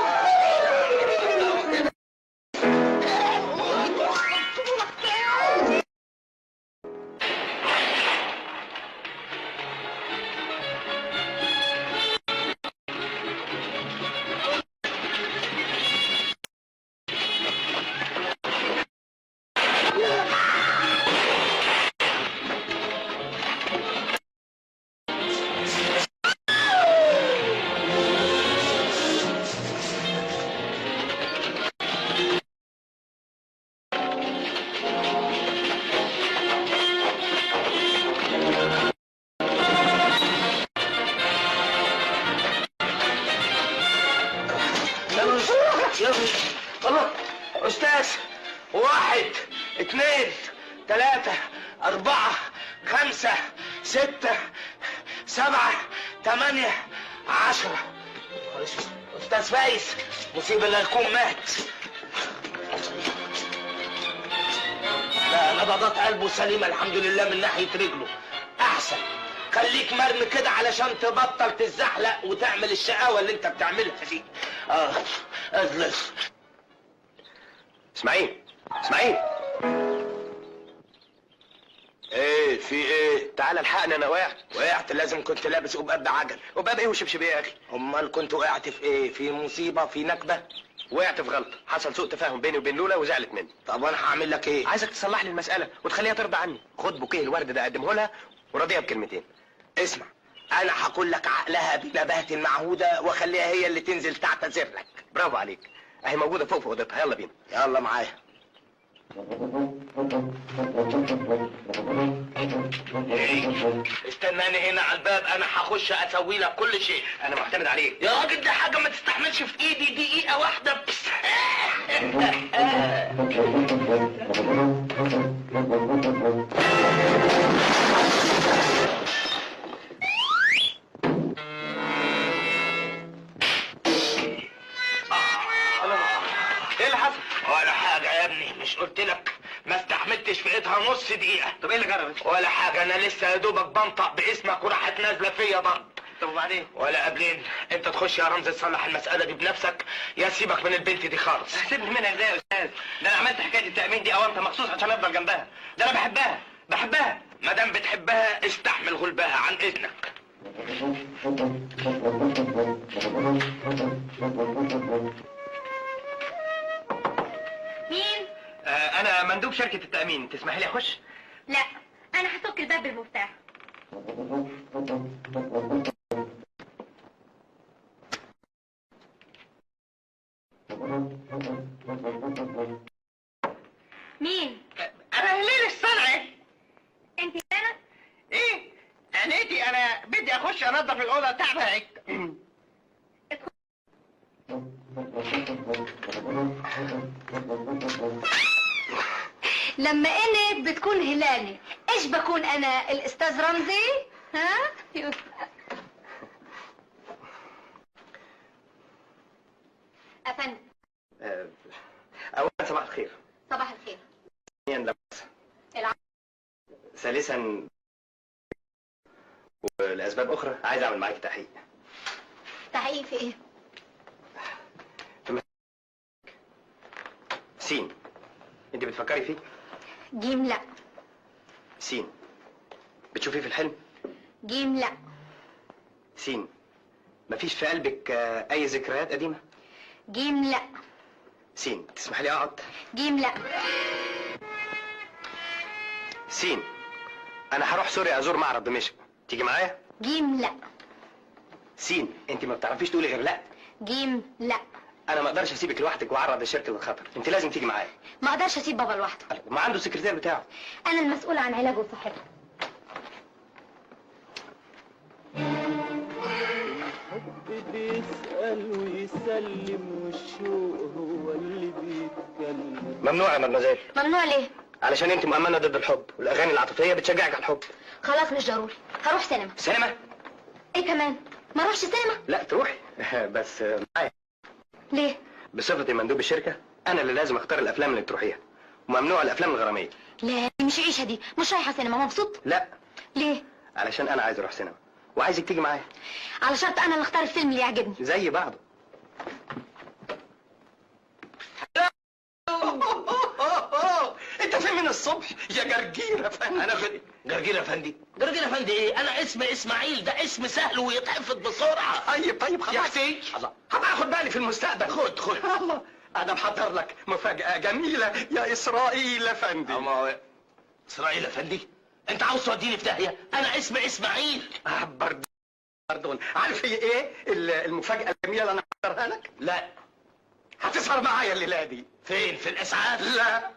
استاذ، 1 2 3 4 5 6 7 8 10. استاذ فايز، مصيبه لا يكون مات. لا نبضات قلبه سليمه الحمد لله من ناحيه رجله. احسن خليك مرمي كده علشان تبطل تتزحلق وتعمل الشقاوه اللي انت بتعملها دي. اجلس. اسماعيل ايه في ايه؟ تعال الحقني، انا وقعت. لازم كنت لابس قبقاب عجل. وباب ايه وشبشب ايه يا اخي؟ امال كنت وقعت في ايه؟ في مصيبه؟ في نكبه؟ وقعت في غلطه، حصل سوء تفاهم بيني وبين لولا وزعلت مني. طب وانا هعمل لك ايه؟ عايزك تصلح لي المساله وتخليها ترضى عني. خد بوكيه الورد ده قدمه لها وراضيها بكلمتين. اسمع، انا هقول لك عقلها بنباهه المعهوده واخليها هي اللي تنزل تعتذر لك. برافو عليك، اهي موجوده فوق في اوضتها. يلا بينا. يلا معايا. استناني هنا على الباب، انا هخش اسوي لك كل شيء. انا معتمد عليك يا راجل دي حاجه ما تستحملش في ايدي دقيقه واحده بس. ايه اللي حصل؟ ولا حاجه يا ابني. نص دقيقة. طب ايه اللي جرى؟ ولا حاجة، أنا لسه يا دوبك بنطق باسمك وراحت نازلة فيا ضرب. طب وبعدين؟ ولا قبلين. أنت تخش يا رمزي تصلح المسألة دي بنفسك، يا سيبك من البنت دي خالص. سيبني منها ازاي يا استاذ؟ ده انا عملت حكايه التامين دي اوامر مخصوص عشان افضل جنبها، ده انا بحبها بحبها. ما دام بتحبها استحمل غلبها عن إذنك. مين؟ انا مندوب شركه التامين، تسمحي لي اخش؟ لا، انا هفك الباب بالمفتاح. مين؟ انا هليل الصنعي. انت انا؟ ايه؟ عينيتي انا بدي اخش انظف الاوضه تبعك. لما انك بتكون هلالي، ايش بكون انا؟ الاستاذ رمزي؟ ها؟ افندم، اولا صباح الخير. صباح الخير. ثانيا لمس. العفو. ثالثا ولاسباب اخرى عايز اعمل معاكي تحقيق. تحقيق في ايه؟ سين، انت بتفكري فيه؟ جيم لا. سين، بتشوفيه في الحلم؟ جيم لا. سين، مفيش في قلبك اي ذكريات قديمه؟ جيم لا. سين، تسمح لي اقعد؟ جيم لا. سين، انا هروح سوريا ازور معرض دمشق، تيجي معايا؟ جيم لا. سين، انت ما بتعرفيش تقولي غير لا. جيم لا. انا ما اقدرش اسيبك لوحدك واعرض الشركه للخطر، انت لازم تيجي معايا. ما اقدرش اسيب بابا لوحده، ما عنده السكرتير بتاعه. انا المسؤولة عن علاجه وصحته. بيسأل ويسلم والشوق هو اللي بيتكلم. ممنوع يا مدمزيل. ممنوع ليه؟ علشان انت مؤمنه ضد الحب، والاغاني العاطفيه بتشجعك على الحب. خلاص مش ضروري، هروح سينما. سينما؟ ايه كمان؟ ما اروحش سينما؟ لا تروحي بس معايا. ليه؟ بصفتي مندوب الشركه انا اللي لازم اختار الافلام اللي تروحيها، وممنوع الافلام الغراميه. لا دي مش عيشة دي، مش رايحة سينما. مبسوط؟ لا، ليه؟ علشان انا عايز اروح سينما وعايزك تيجي معايا. على شرط انا اللي اختار الفيلم اللي يعجبني. زي بعض. انت فين من الصبح يا جرجير يا فندم؟ أنا فندي. جرجير أفندي؟ جرجير أفندي إيه؟ أنا اسمي إسماعيل، ده اسم سهل ويتحفظ بسرعة. طيب خلاص. يا أختي. الله، هبقى اخد بالي في المستقبل. خد. الله، انا محضر لك مفاجأة جميلة يا اسرائيل يا فندم. أما إسرائيل أفندي؟ أنت عاوز توديني في داهية؟ أنا اسمي إسماعيل. باردون، عارف هي ايه المفاجأة الجميلة اللي انا محضرها لك؟ لا. هتسهر معايا الليلة دي. فين؟ في الإسعاف؟ لا،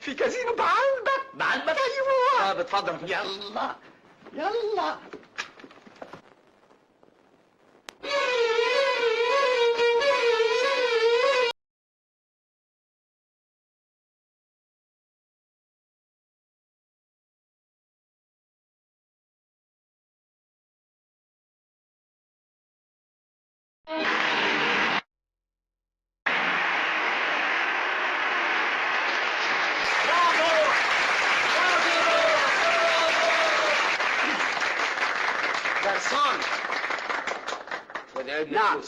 في كازينو بعلبك. بعلبك؟ ايوه. اتفضل. يلا يلا. جرسون. نعم.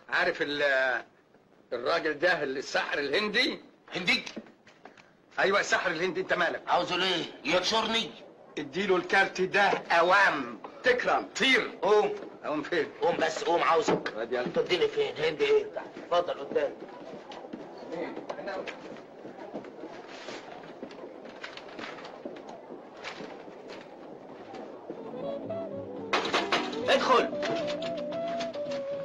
عارف الراجل ده الساحر الهندي؟ هندي؟ ايوه الساحر الهندي، انت مالك؟ عاوزه ليه؟ ينشرني؟ اديله الكارت ده اوام تكرم طير. قوم. اوام فين؟ قوم بس قوم، عاوزك. طيب يلا. تديني فين؟ هندي ايه؟ تحت. اتفضل قدام. ادخل.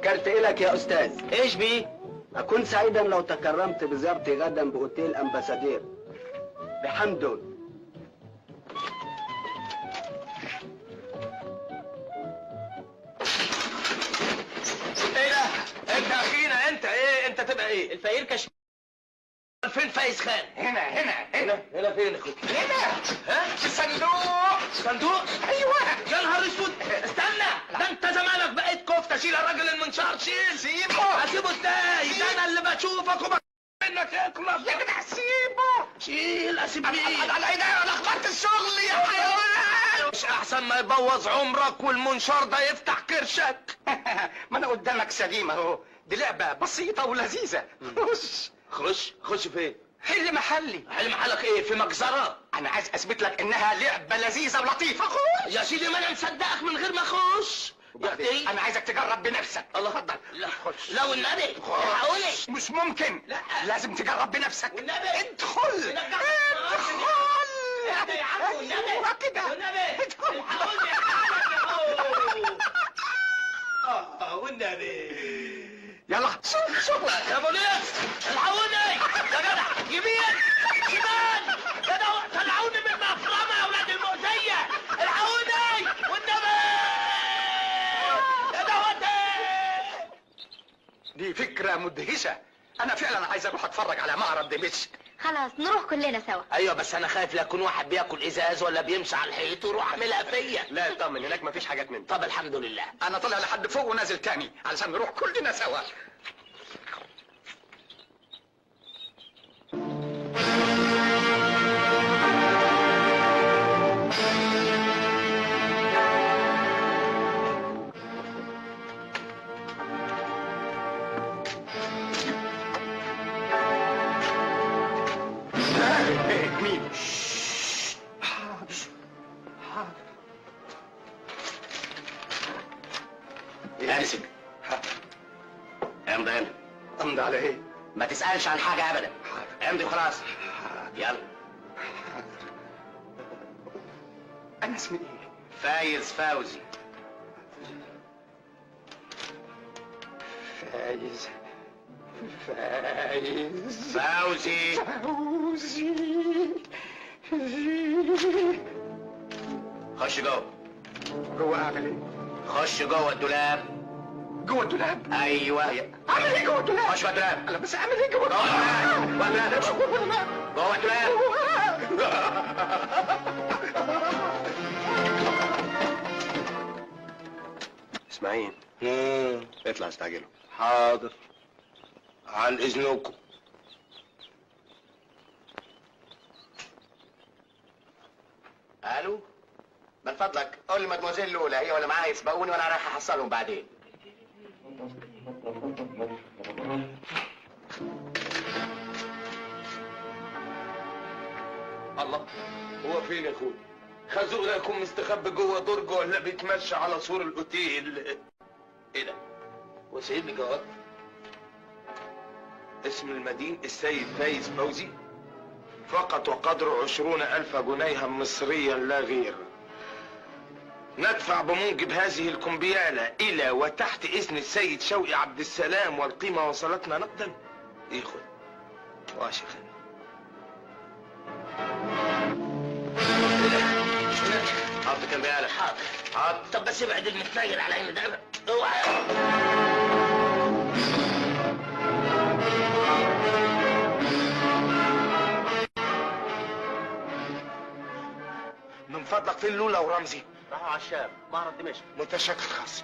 كارت إلك يا أستاذ. ايش بيه؟ أكون سعيدا لو تكرمت بزيارتي غدا بأوتيل أمباسادير بحمدون. ايه ده؟ انت اخينا انت ايه؟ انت تبقى ايه؟ الفقير كشمير. فين فايز خان؟ هنا فين يا اخوي؟ هنا. ها؟ في الصندوق. صندوق؟ ايوه. يا نهار اسود، استنى، ده انت زمانك بقيت كفته. شيل الراجل المنشار، شيل. سيبه. هسيبه ازاي؟ ده انا اللي بشوفك انك يخلص. يا جدع سيبه. شيل اسيب مين؟ على ايديا انا اخبطت الشغل يا حيوان. مش احسن ما يبوظ عمرك والمنشار ده يفتح كرشك؟ ما انا قدامك سليم اهو. دي لعبة بسيطة ولذيذة. خش فين؟ حل محلي. حل محلك ايه؟ في مجزرة؟ انا عايز اثبت لك انها لعبة لذيذة ولطيفة. خش يا سيدي ما انا مصدقك من غير ما اخش. يا اختي انا عايزك تجرب بنفسك. الله. اتفضل. لا خش. لو النبي الحقوني. مش ممكن. لا. لازم تجرب بنفسك. والنبي. ادخل. ونرجع. ادخل. اهدى يا عم والنبي. ايوه كده. والنبي ادخل. الحقوني يا حالك يا هو. والنبي. يلا شوف شغلك. يا بوليس الحقوني يا جدع. يمين شمال يا ده طلعوني من المفرمه يا اولاد المؤذيه. الحقوني والنبي يا ده. دي فكرة مدهشة. انا فعلا عايز اروح اتفرج على معرض دمشق. خلاص نروح كلنا سوا. ايوه بس انا خايف لا يكون واحد بياكل ازاز ولا بيمشي على الحيط ويروح عاملها فيا. لا اطمن، هناك مفيش حاجات من دي. طب الحمد لله. انا طالع لحد فوق ونازل تاني علشان نروح كلنا سوا. مين؟ حاضر. حاضر. امسك. امضي هنا. امضي على ايه؟ ما تسألش عن حاجة أبدا. امضي وخلاص. يلا. انا اسمي ايه؟ فايز فوزي. فايز. فايز. فوزي. فوزي. خش جوه. جوه اعمل ايه؟ خش جوه الدولاب. جوه الدولاب؟ ايوه. اعمل ايه جوه الدولاب؟ خش جوه الدولاب. انا بس اعمل ايه جوه الدولاب؟ جوه الدولاب. اسماعيل اطلع استعجله. حاضر. عن إذنكم. الو، من فضلك قول لي مدموزيل الاولى هي ولا معايا يسبقوني وانا رايح احصلهم بعدين. الله، هو فين يا اخوي؟ خازوق يكون مستخبي جوه درج ولا بيتمشى على سور الاوتيل؟ ايه ده؟ وسيب لي جواب. اسم المدين السيد فايز فوزي، فقط وقدره 20,000 جنيها مصريا لا غير. ندفع بموجب هذه الكمبيالة إلى وتحت إذن السيد شوقي عبد السلام، والقيمة وصلتنا نقدا. إيه خد واشخ. حط كمبيالة. حاضر. حط. طب بس ابعد المتنيل على عين ده. اوعى. من فضلك فين لولا ورمزي؟ راحوا على الشام معرض دمشق. متشكر خاص.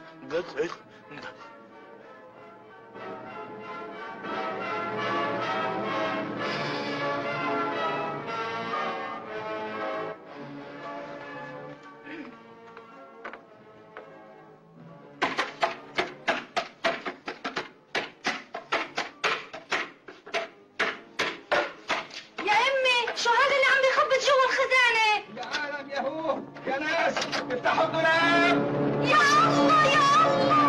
يا امي شو هذا اللي عم بيخبط جوا الخزانه؟ يا عالم يا هو يا ناس افتحوا الدولاب. يا الله يا الله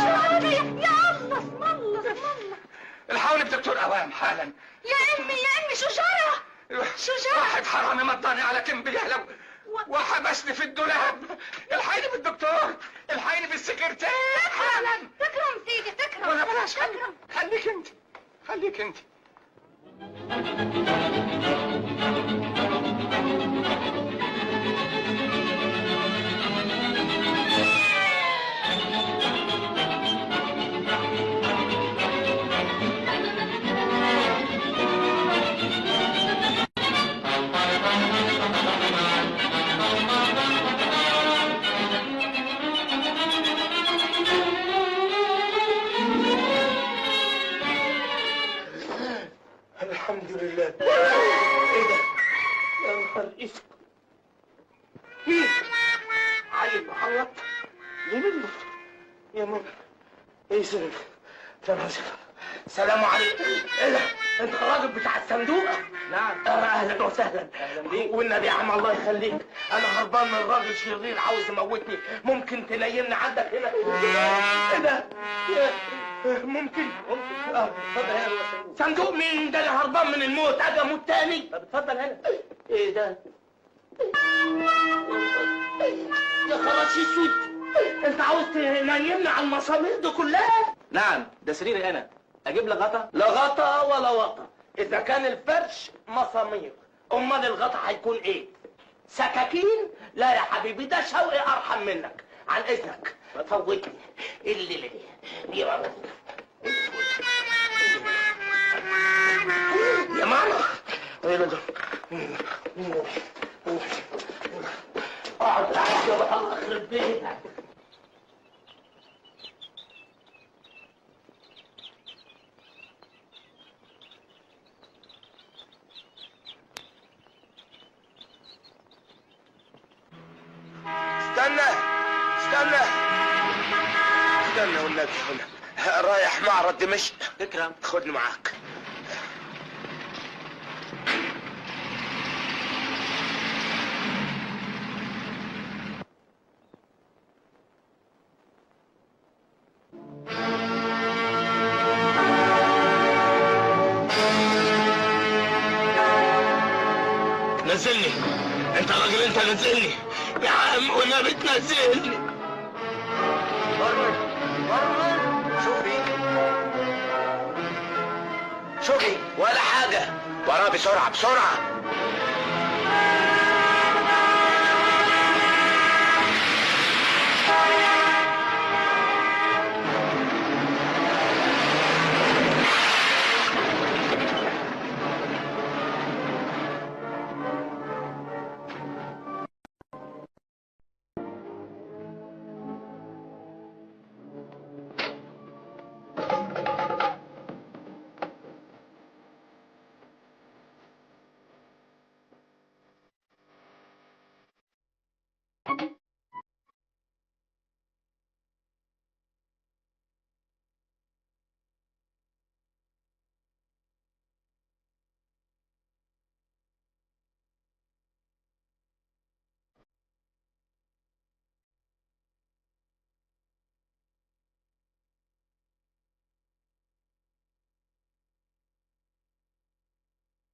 شو هذا يا الله اسم الله اسم الله. الحقوني بدكتور اوام حالا. يا امي شو جرى؟ شو جرى؟ واحد حرامي مضاني على كمبيالة وحبسني في الدولاب. الحقيني بالدكتور، الحقيني بالسكرتير حالا. تكرم سيدي تكرم. ولا بلاش تكرم. خليك انت. خليك انت. غلط ليه يا ماما؟ ايه سلام؟ السلام عليكم. ايه ده؟ انت الراجل بتاع الصندوق؟ نعم. اهلا وسهلا. أهلا بيك. والنبي يا عم الله يخليك، انا هربان من راجل شرير عاوز يموتني، ممكن تنيمني عندك هنا؟ ايه ده؟ ممكن؟ اتفضل هنا جوه الصندوق. صندوق مين ده؟ انا هربان من الموت، اجي اموت تاني؟ طب اتفضل هنا. ايه ده؟ يا خلاص اسود، انت عاوز تنيمني على المسامير دي كلها؟ نعم، ده سريري انا. اجيب لك غطا؟ لا غطا ولا وطا، اذا كان الفرش مسامير امال الغطا هيكون ايه؟ سكاكين؟ لا يا حبيبي، ده شوقي ارحم منك. عن اذنك فوتني الليله دي يا ماما. اقعد تعالى يا بطل اخرب بيتك. استنى والنبي، رايح معرض دمشق. اكرم. خدني معاك. نزلني انت راجل، انت نزلني يا عم والنبي تنزلني. شوفي ولا حاجة، وراه بسرعة بسرعة.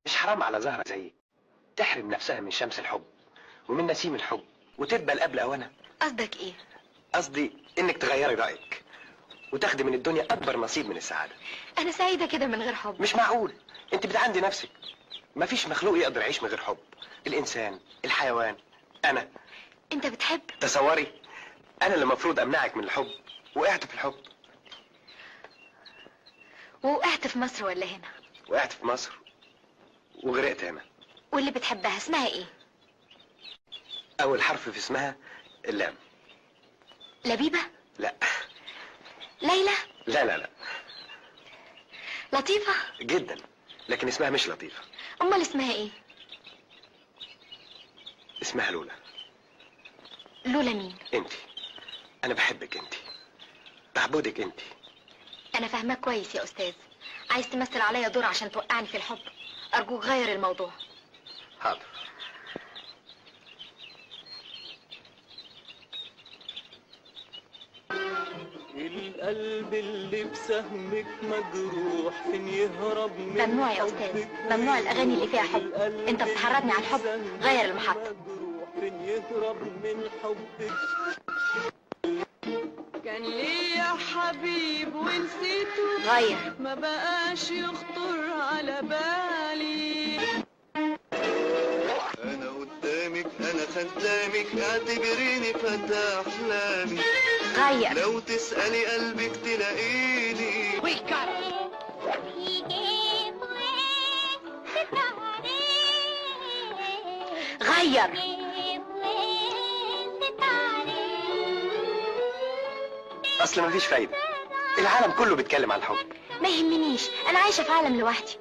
مش حرام على زهرة زيك تحرم نفسها من شمس الحب ومن نسيم الحب وتدبل قبل أوانها؟ قصدك ايه؟ قصدي إنك تغيري رأيك وتاخدي من الدنيا أكبر نصيب من السعادة. انا سعيدة كده من غير حب. مش معقول، أنت بتعندي نفسك. مفيش مخلوق يقدر يعيش من غير حب. الإنسان، الحيوان، أنا. انت بتحب؟ تصوري أنا اللي المفروض أمنعك من الحب وقعت في الحب. ووقعت في مصر ولا هنا؟ وقعت في مصر وغرقت هنا. واللي بتحبها اسمها ايه؟ أول حرف في اسمها اللام. لبيبة؟ لا ليلى؟ لا لا لا. لطيفة؟ جدا، لكن اسمها مش لطيفة. امال اسمها ايه؟ اسمها لولا. لولا مين؟ انت. انا بحبك انت، بعبدك انت. انا فاهمك كويس يا استاذ. عايز تمثل عليا دور عشان توقعني في الحب. ارجوك غير الموضوع. حاضر. القلب اللي بسهمك مجروح فين يهرب من ممنوع يا استاذ، ممنوع الاغاني اللي فيها حب. انت بتحرضني على الحب، غير المحطة. فين يهرب من حبك. كان ليا حبيب ونسيته، غير. ما بقاش يخطر على بالي. انا قدامك انا خدامك، اعتبريني فتى احلامي. غير. لو تسألي قلبك تلاقيني. غير. اصل مفيش فايدة، العالم كله بيتكلم عن الحب. ما يهمنيش، انا عايشة في عالم لوحدي.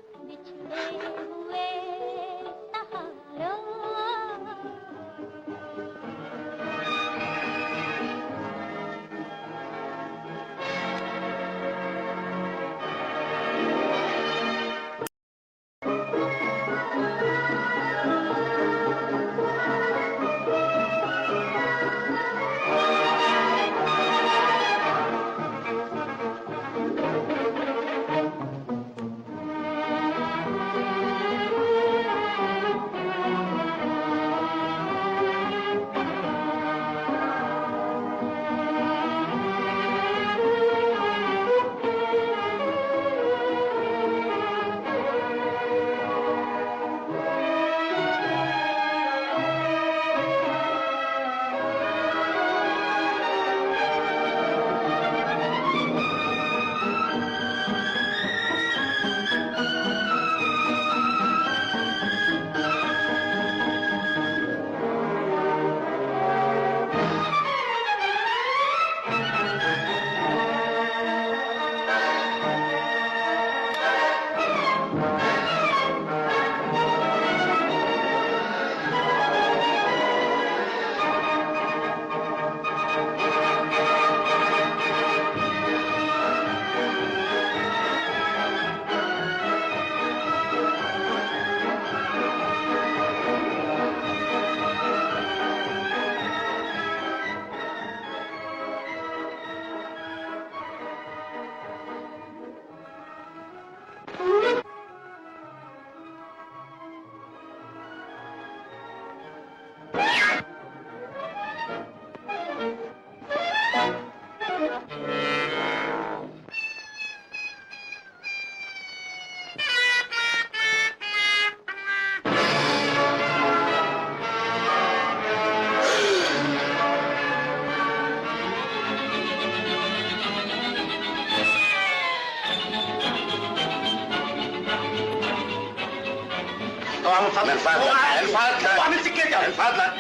فضلك من فضلك من فضلك واعمل سكتي من فضلك.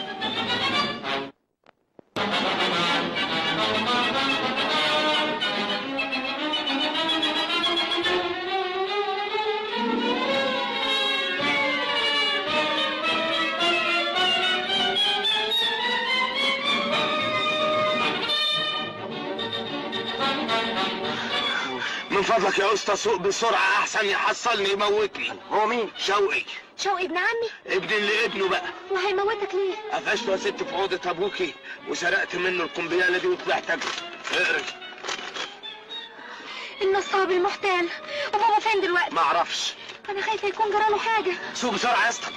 من فضلك يا اسطى سوق بسرعه احسن يحصلني يموتني. هو مين؟ شوقي. شوقي ابن عمي؟ ابن اللي ابنه بقى. وهيموتك ليه؟ قفشته يا ست في اوضه ابوكي وسرقت منه القنبله دي وطلعت اجري. اقري. النصاب المحتال. وبابا فين دلوقتي؟ ما اعرفش. انا خايفه يكون جراله حاجه. سوق بسرعه يا اسطى.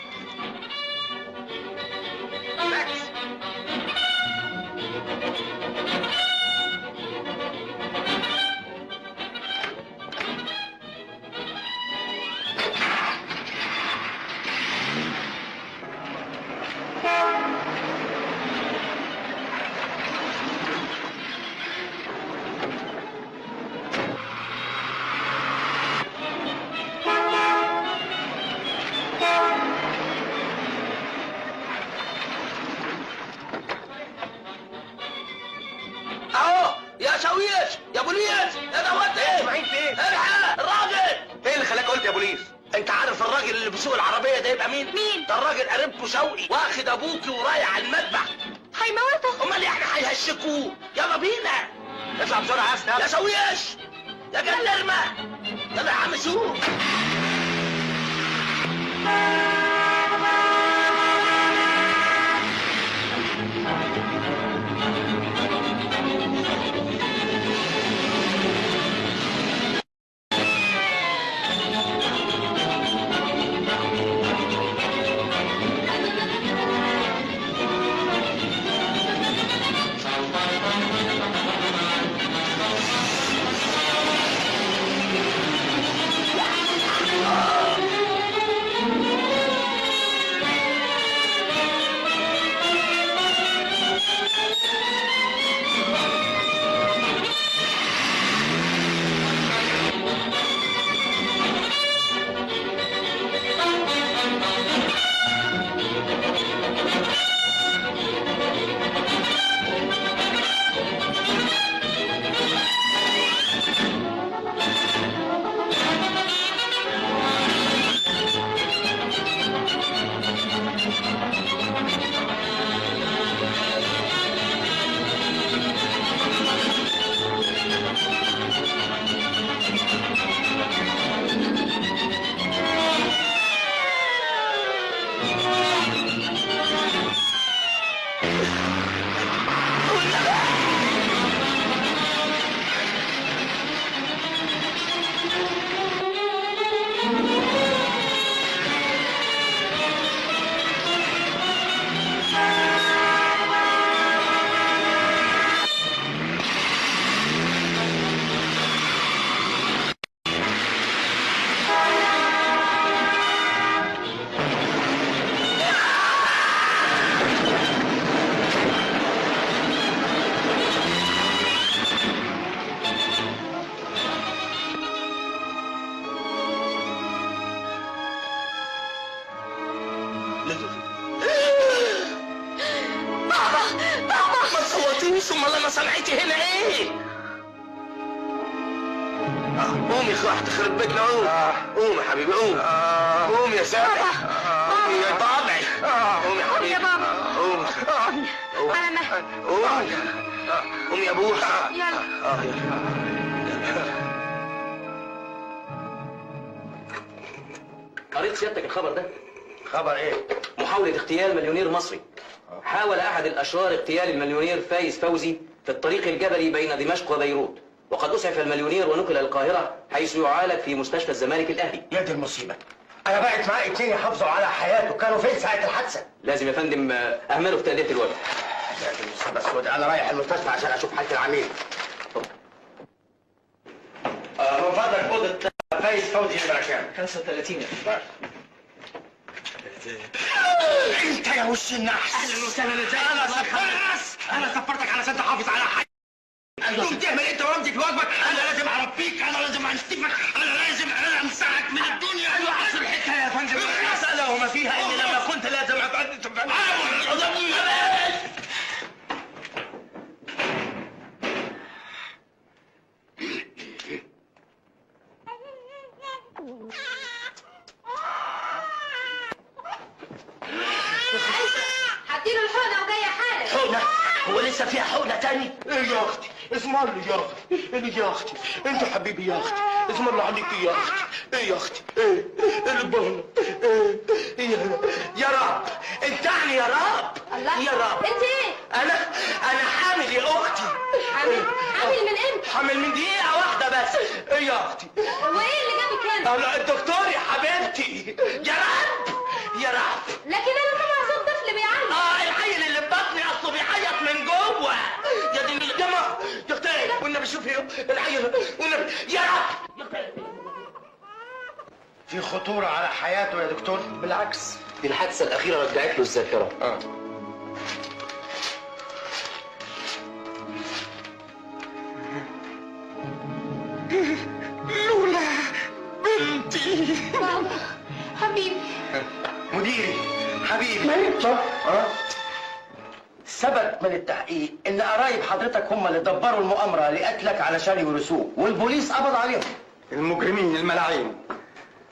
اهو يا شويش يا بوليس يا دوت ايه؟ اسماعيل فين؟ الحق الراجل. ايه اللي خلاك قلت يا بوليس؟ انت عارف الراجل اللي بيسوق العربيه ده يبقى مين؟ مين؟ ده الراجل قريبته شوقي واخد ابوكي ورايح على المذبح. هيموته؟ امال يعني هيهشكوه. يلا بينا. اطلع بسرعه يا اسطى. يا شويش يا جلرمه. يلا يا عم سوق. امال انا صنعتي هنا ايه؟ قوم يا اخي تخرب بيتنا قوم. قوم يا حبيبي قوم. قوم يا سامح. قوم يا طابعي. قوم يا حبيبي. يا بابا. قوم. على مهلك. قوم. قوم يا ابوها. يلا. قريت سيادتك الخبر ده؟ خبر ايه؟ محاولة اغتيال مليونير مصري. حاول أحد الأشرار اغتيال المليونير فايز فوزي في الطريق الجبلي بين دمشق وبيروت، وقد أسعف المليونير ونقل إلى القاهرة حيث يعالج في مستشفى الزمالك الأهلي. يا دي المصيبة. أنا بقت معايا 2 يحافظوا على حياته، كانوا فين ساعة الحادثة؟ لازم يا فندم أهمله في تأدية الوضع. يا دي المصيبة السوداء، أنا رايح المستشفى عشان أشوف حالة العميل. من فضلك أوضة فايز فوزي نمرة كام؟ 35 يا فندم. انت يا وش النحس. أهلا وسهلا ازيك؟ انا سفرتك علشان تحافظ على حي. تقوم تعمل انت ورمزك في واجبك. انا لازم اربيك، انا لازم انسفك، انا لازم امسحك من الدنيا. ايوه اصل الحته يا فندم المساله وما فيها ان ولسه فيها حقنه تاني؟ ايه يا اختي؟ اسم الله يا اختي، ايه يا اختي؟ انت حبيبي يا اختي، اسم الله عليك يا اختي، ايه يا اختي؟ ايه؟ اللي بهنا؟ ايه يا رب، انتعني يا رب. الله. يا رب. انت ايه؟ انا حامل يا اختي. حامل من امتى؟ حامل من دقيقة واحدة بس. ايه يا اختي؟ وايه اللي جابك هنا؟ انا الدكتور يا حبيبتي. يا رب يا رب. لكن انا سامعه صوت طفل بيعيط. العيل اللي في بطني اصله بيعيط من جوه. يا دي الجماعة يا اختي، والنبي شوفي العيل، والنبي يا رب. يا اختي في خطوره على حياته يا دكتور؟ بالعكس، دي الحادثة الأخيرة رجعت له الذاكرة. لولا بنتي. بابا حبيبي. مديري حبيبي. ثبت من التحقيق ان قرايب حضرتك هم اللي دبروا المؤامره لقتلك علشان يورثوه، والبوليس قبض عليهم. المجرمين الملاعين.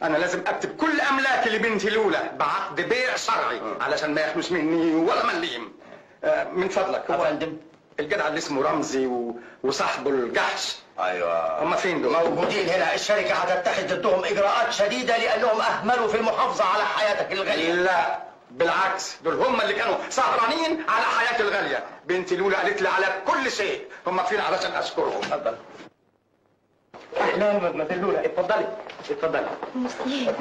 انا لازم اكتب كل املاكي لبنتي لولا بعقد بيع شرعي علشان ما ياخدوش مني ولا مليم. من فضلك، يا هو فندم. الجدع اللي اسمه رمزي وصاحبه الجحش ايوه هم فين دول؟ موجودين هنا. الشركه هتتخذ ضدهم اجراءات شديده لانهم اهملوا في المحافظه على حياتك الغاليه. لا بالعكس، دول هم اللي كانوا سهرانين على حياتي الغاليه. بنتي لولا قالت لي على كل شيء. هم فين علشان اشكرهم؟ اتفضل. اهلا مدام لولا، اتفضلي اتفضلي. مسلم.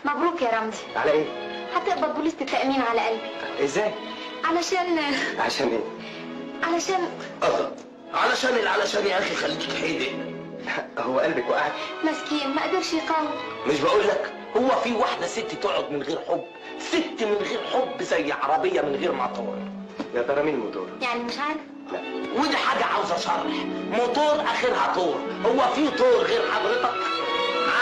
مبروك يا رمزي. على ايه؟ هتقبض بوليسة التأمين على قلبي. ازاي؟ علشان عشان ايه؟ علشان علشان يا اخي خليك حيدق. هو قلبك وقعت؟ مسكين ما قدرش يقاوم. مش بقول لك هو في واحدة ست تقعد من غير حب؟ ست من غير حب زي عربية من غير موتور. يا ترى مين الموتور؟ يعني مش عارف. ودي حاجة عاوزة شرح. موتور اخرها طور، هو في طور غير حضرتك؟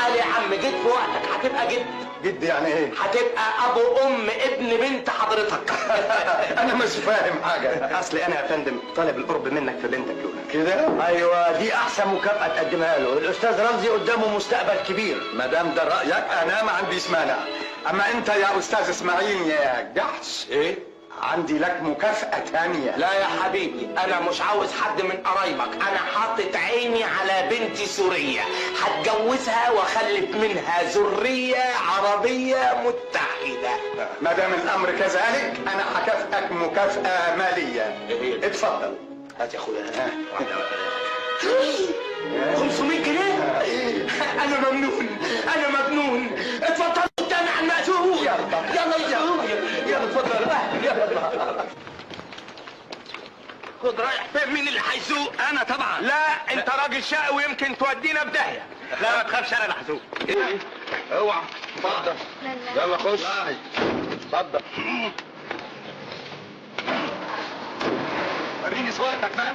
عالي يا عم، جيت في وقتك هتبقى جد. جدي يعني ايه؟ هتبقى ابو ابن بنت حضرتك. انا مش فاهم حاجه. اصلي انا يا فندم طالب القرب منك في بنتك لولا. كده؟ ايوه دي احسن مكافاه تقدمها له. الاستاذ رمزي قدامه مستقبل كبير. ما دام ده رايك انا ما عنديش مانع. اما انت يا استاذ اسماعيل يا جحش، ايه؟ عندي لك مكافأة تانية. لا يا حبيبي، انا مش عاوز حد من قرايبك. انا حاطط عيني على بنتي سورية، هتجوزها واخلف منها ذرية عربية متحدة. ما دام الامر كذلك انا هكافئك مكافأة مالية. اتفضل. هات يا اخويا. 500 جنيه؟ انا مجنون. اتفضل قدامي على المأذون. يلا يلا اتفضل. يلا خد. رايح فين؟ مين اللي هيسوق؟ انا طبعا. لا انت راجل شقي ويمكن تودينا بداهية. لا ما تخافش، انا اللي هسوق. اوعى. اتفضل. يلا خش. اتفضل. وريني صورتك بقى.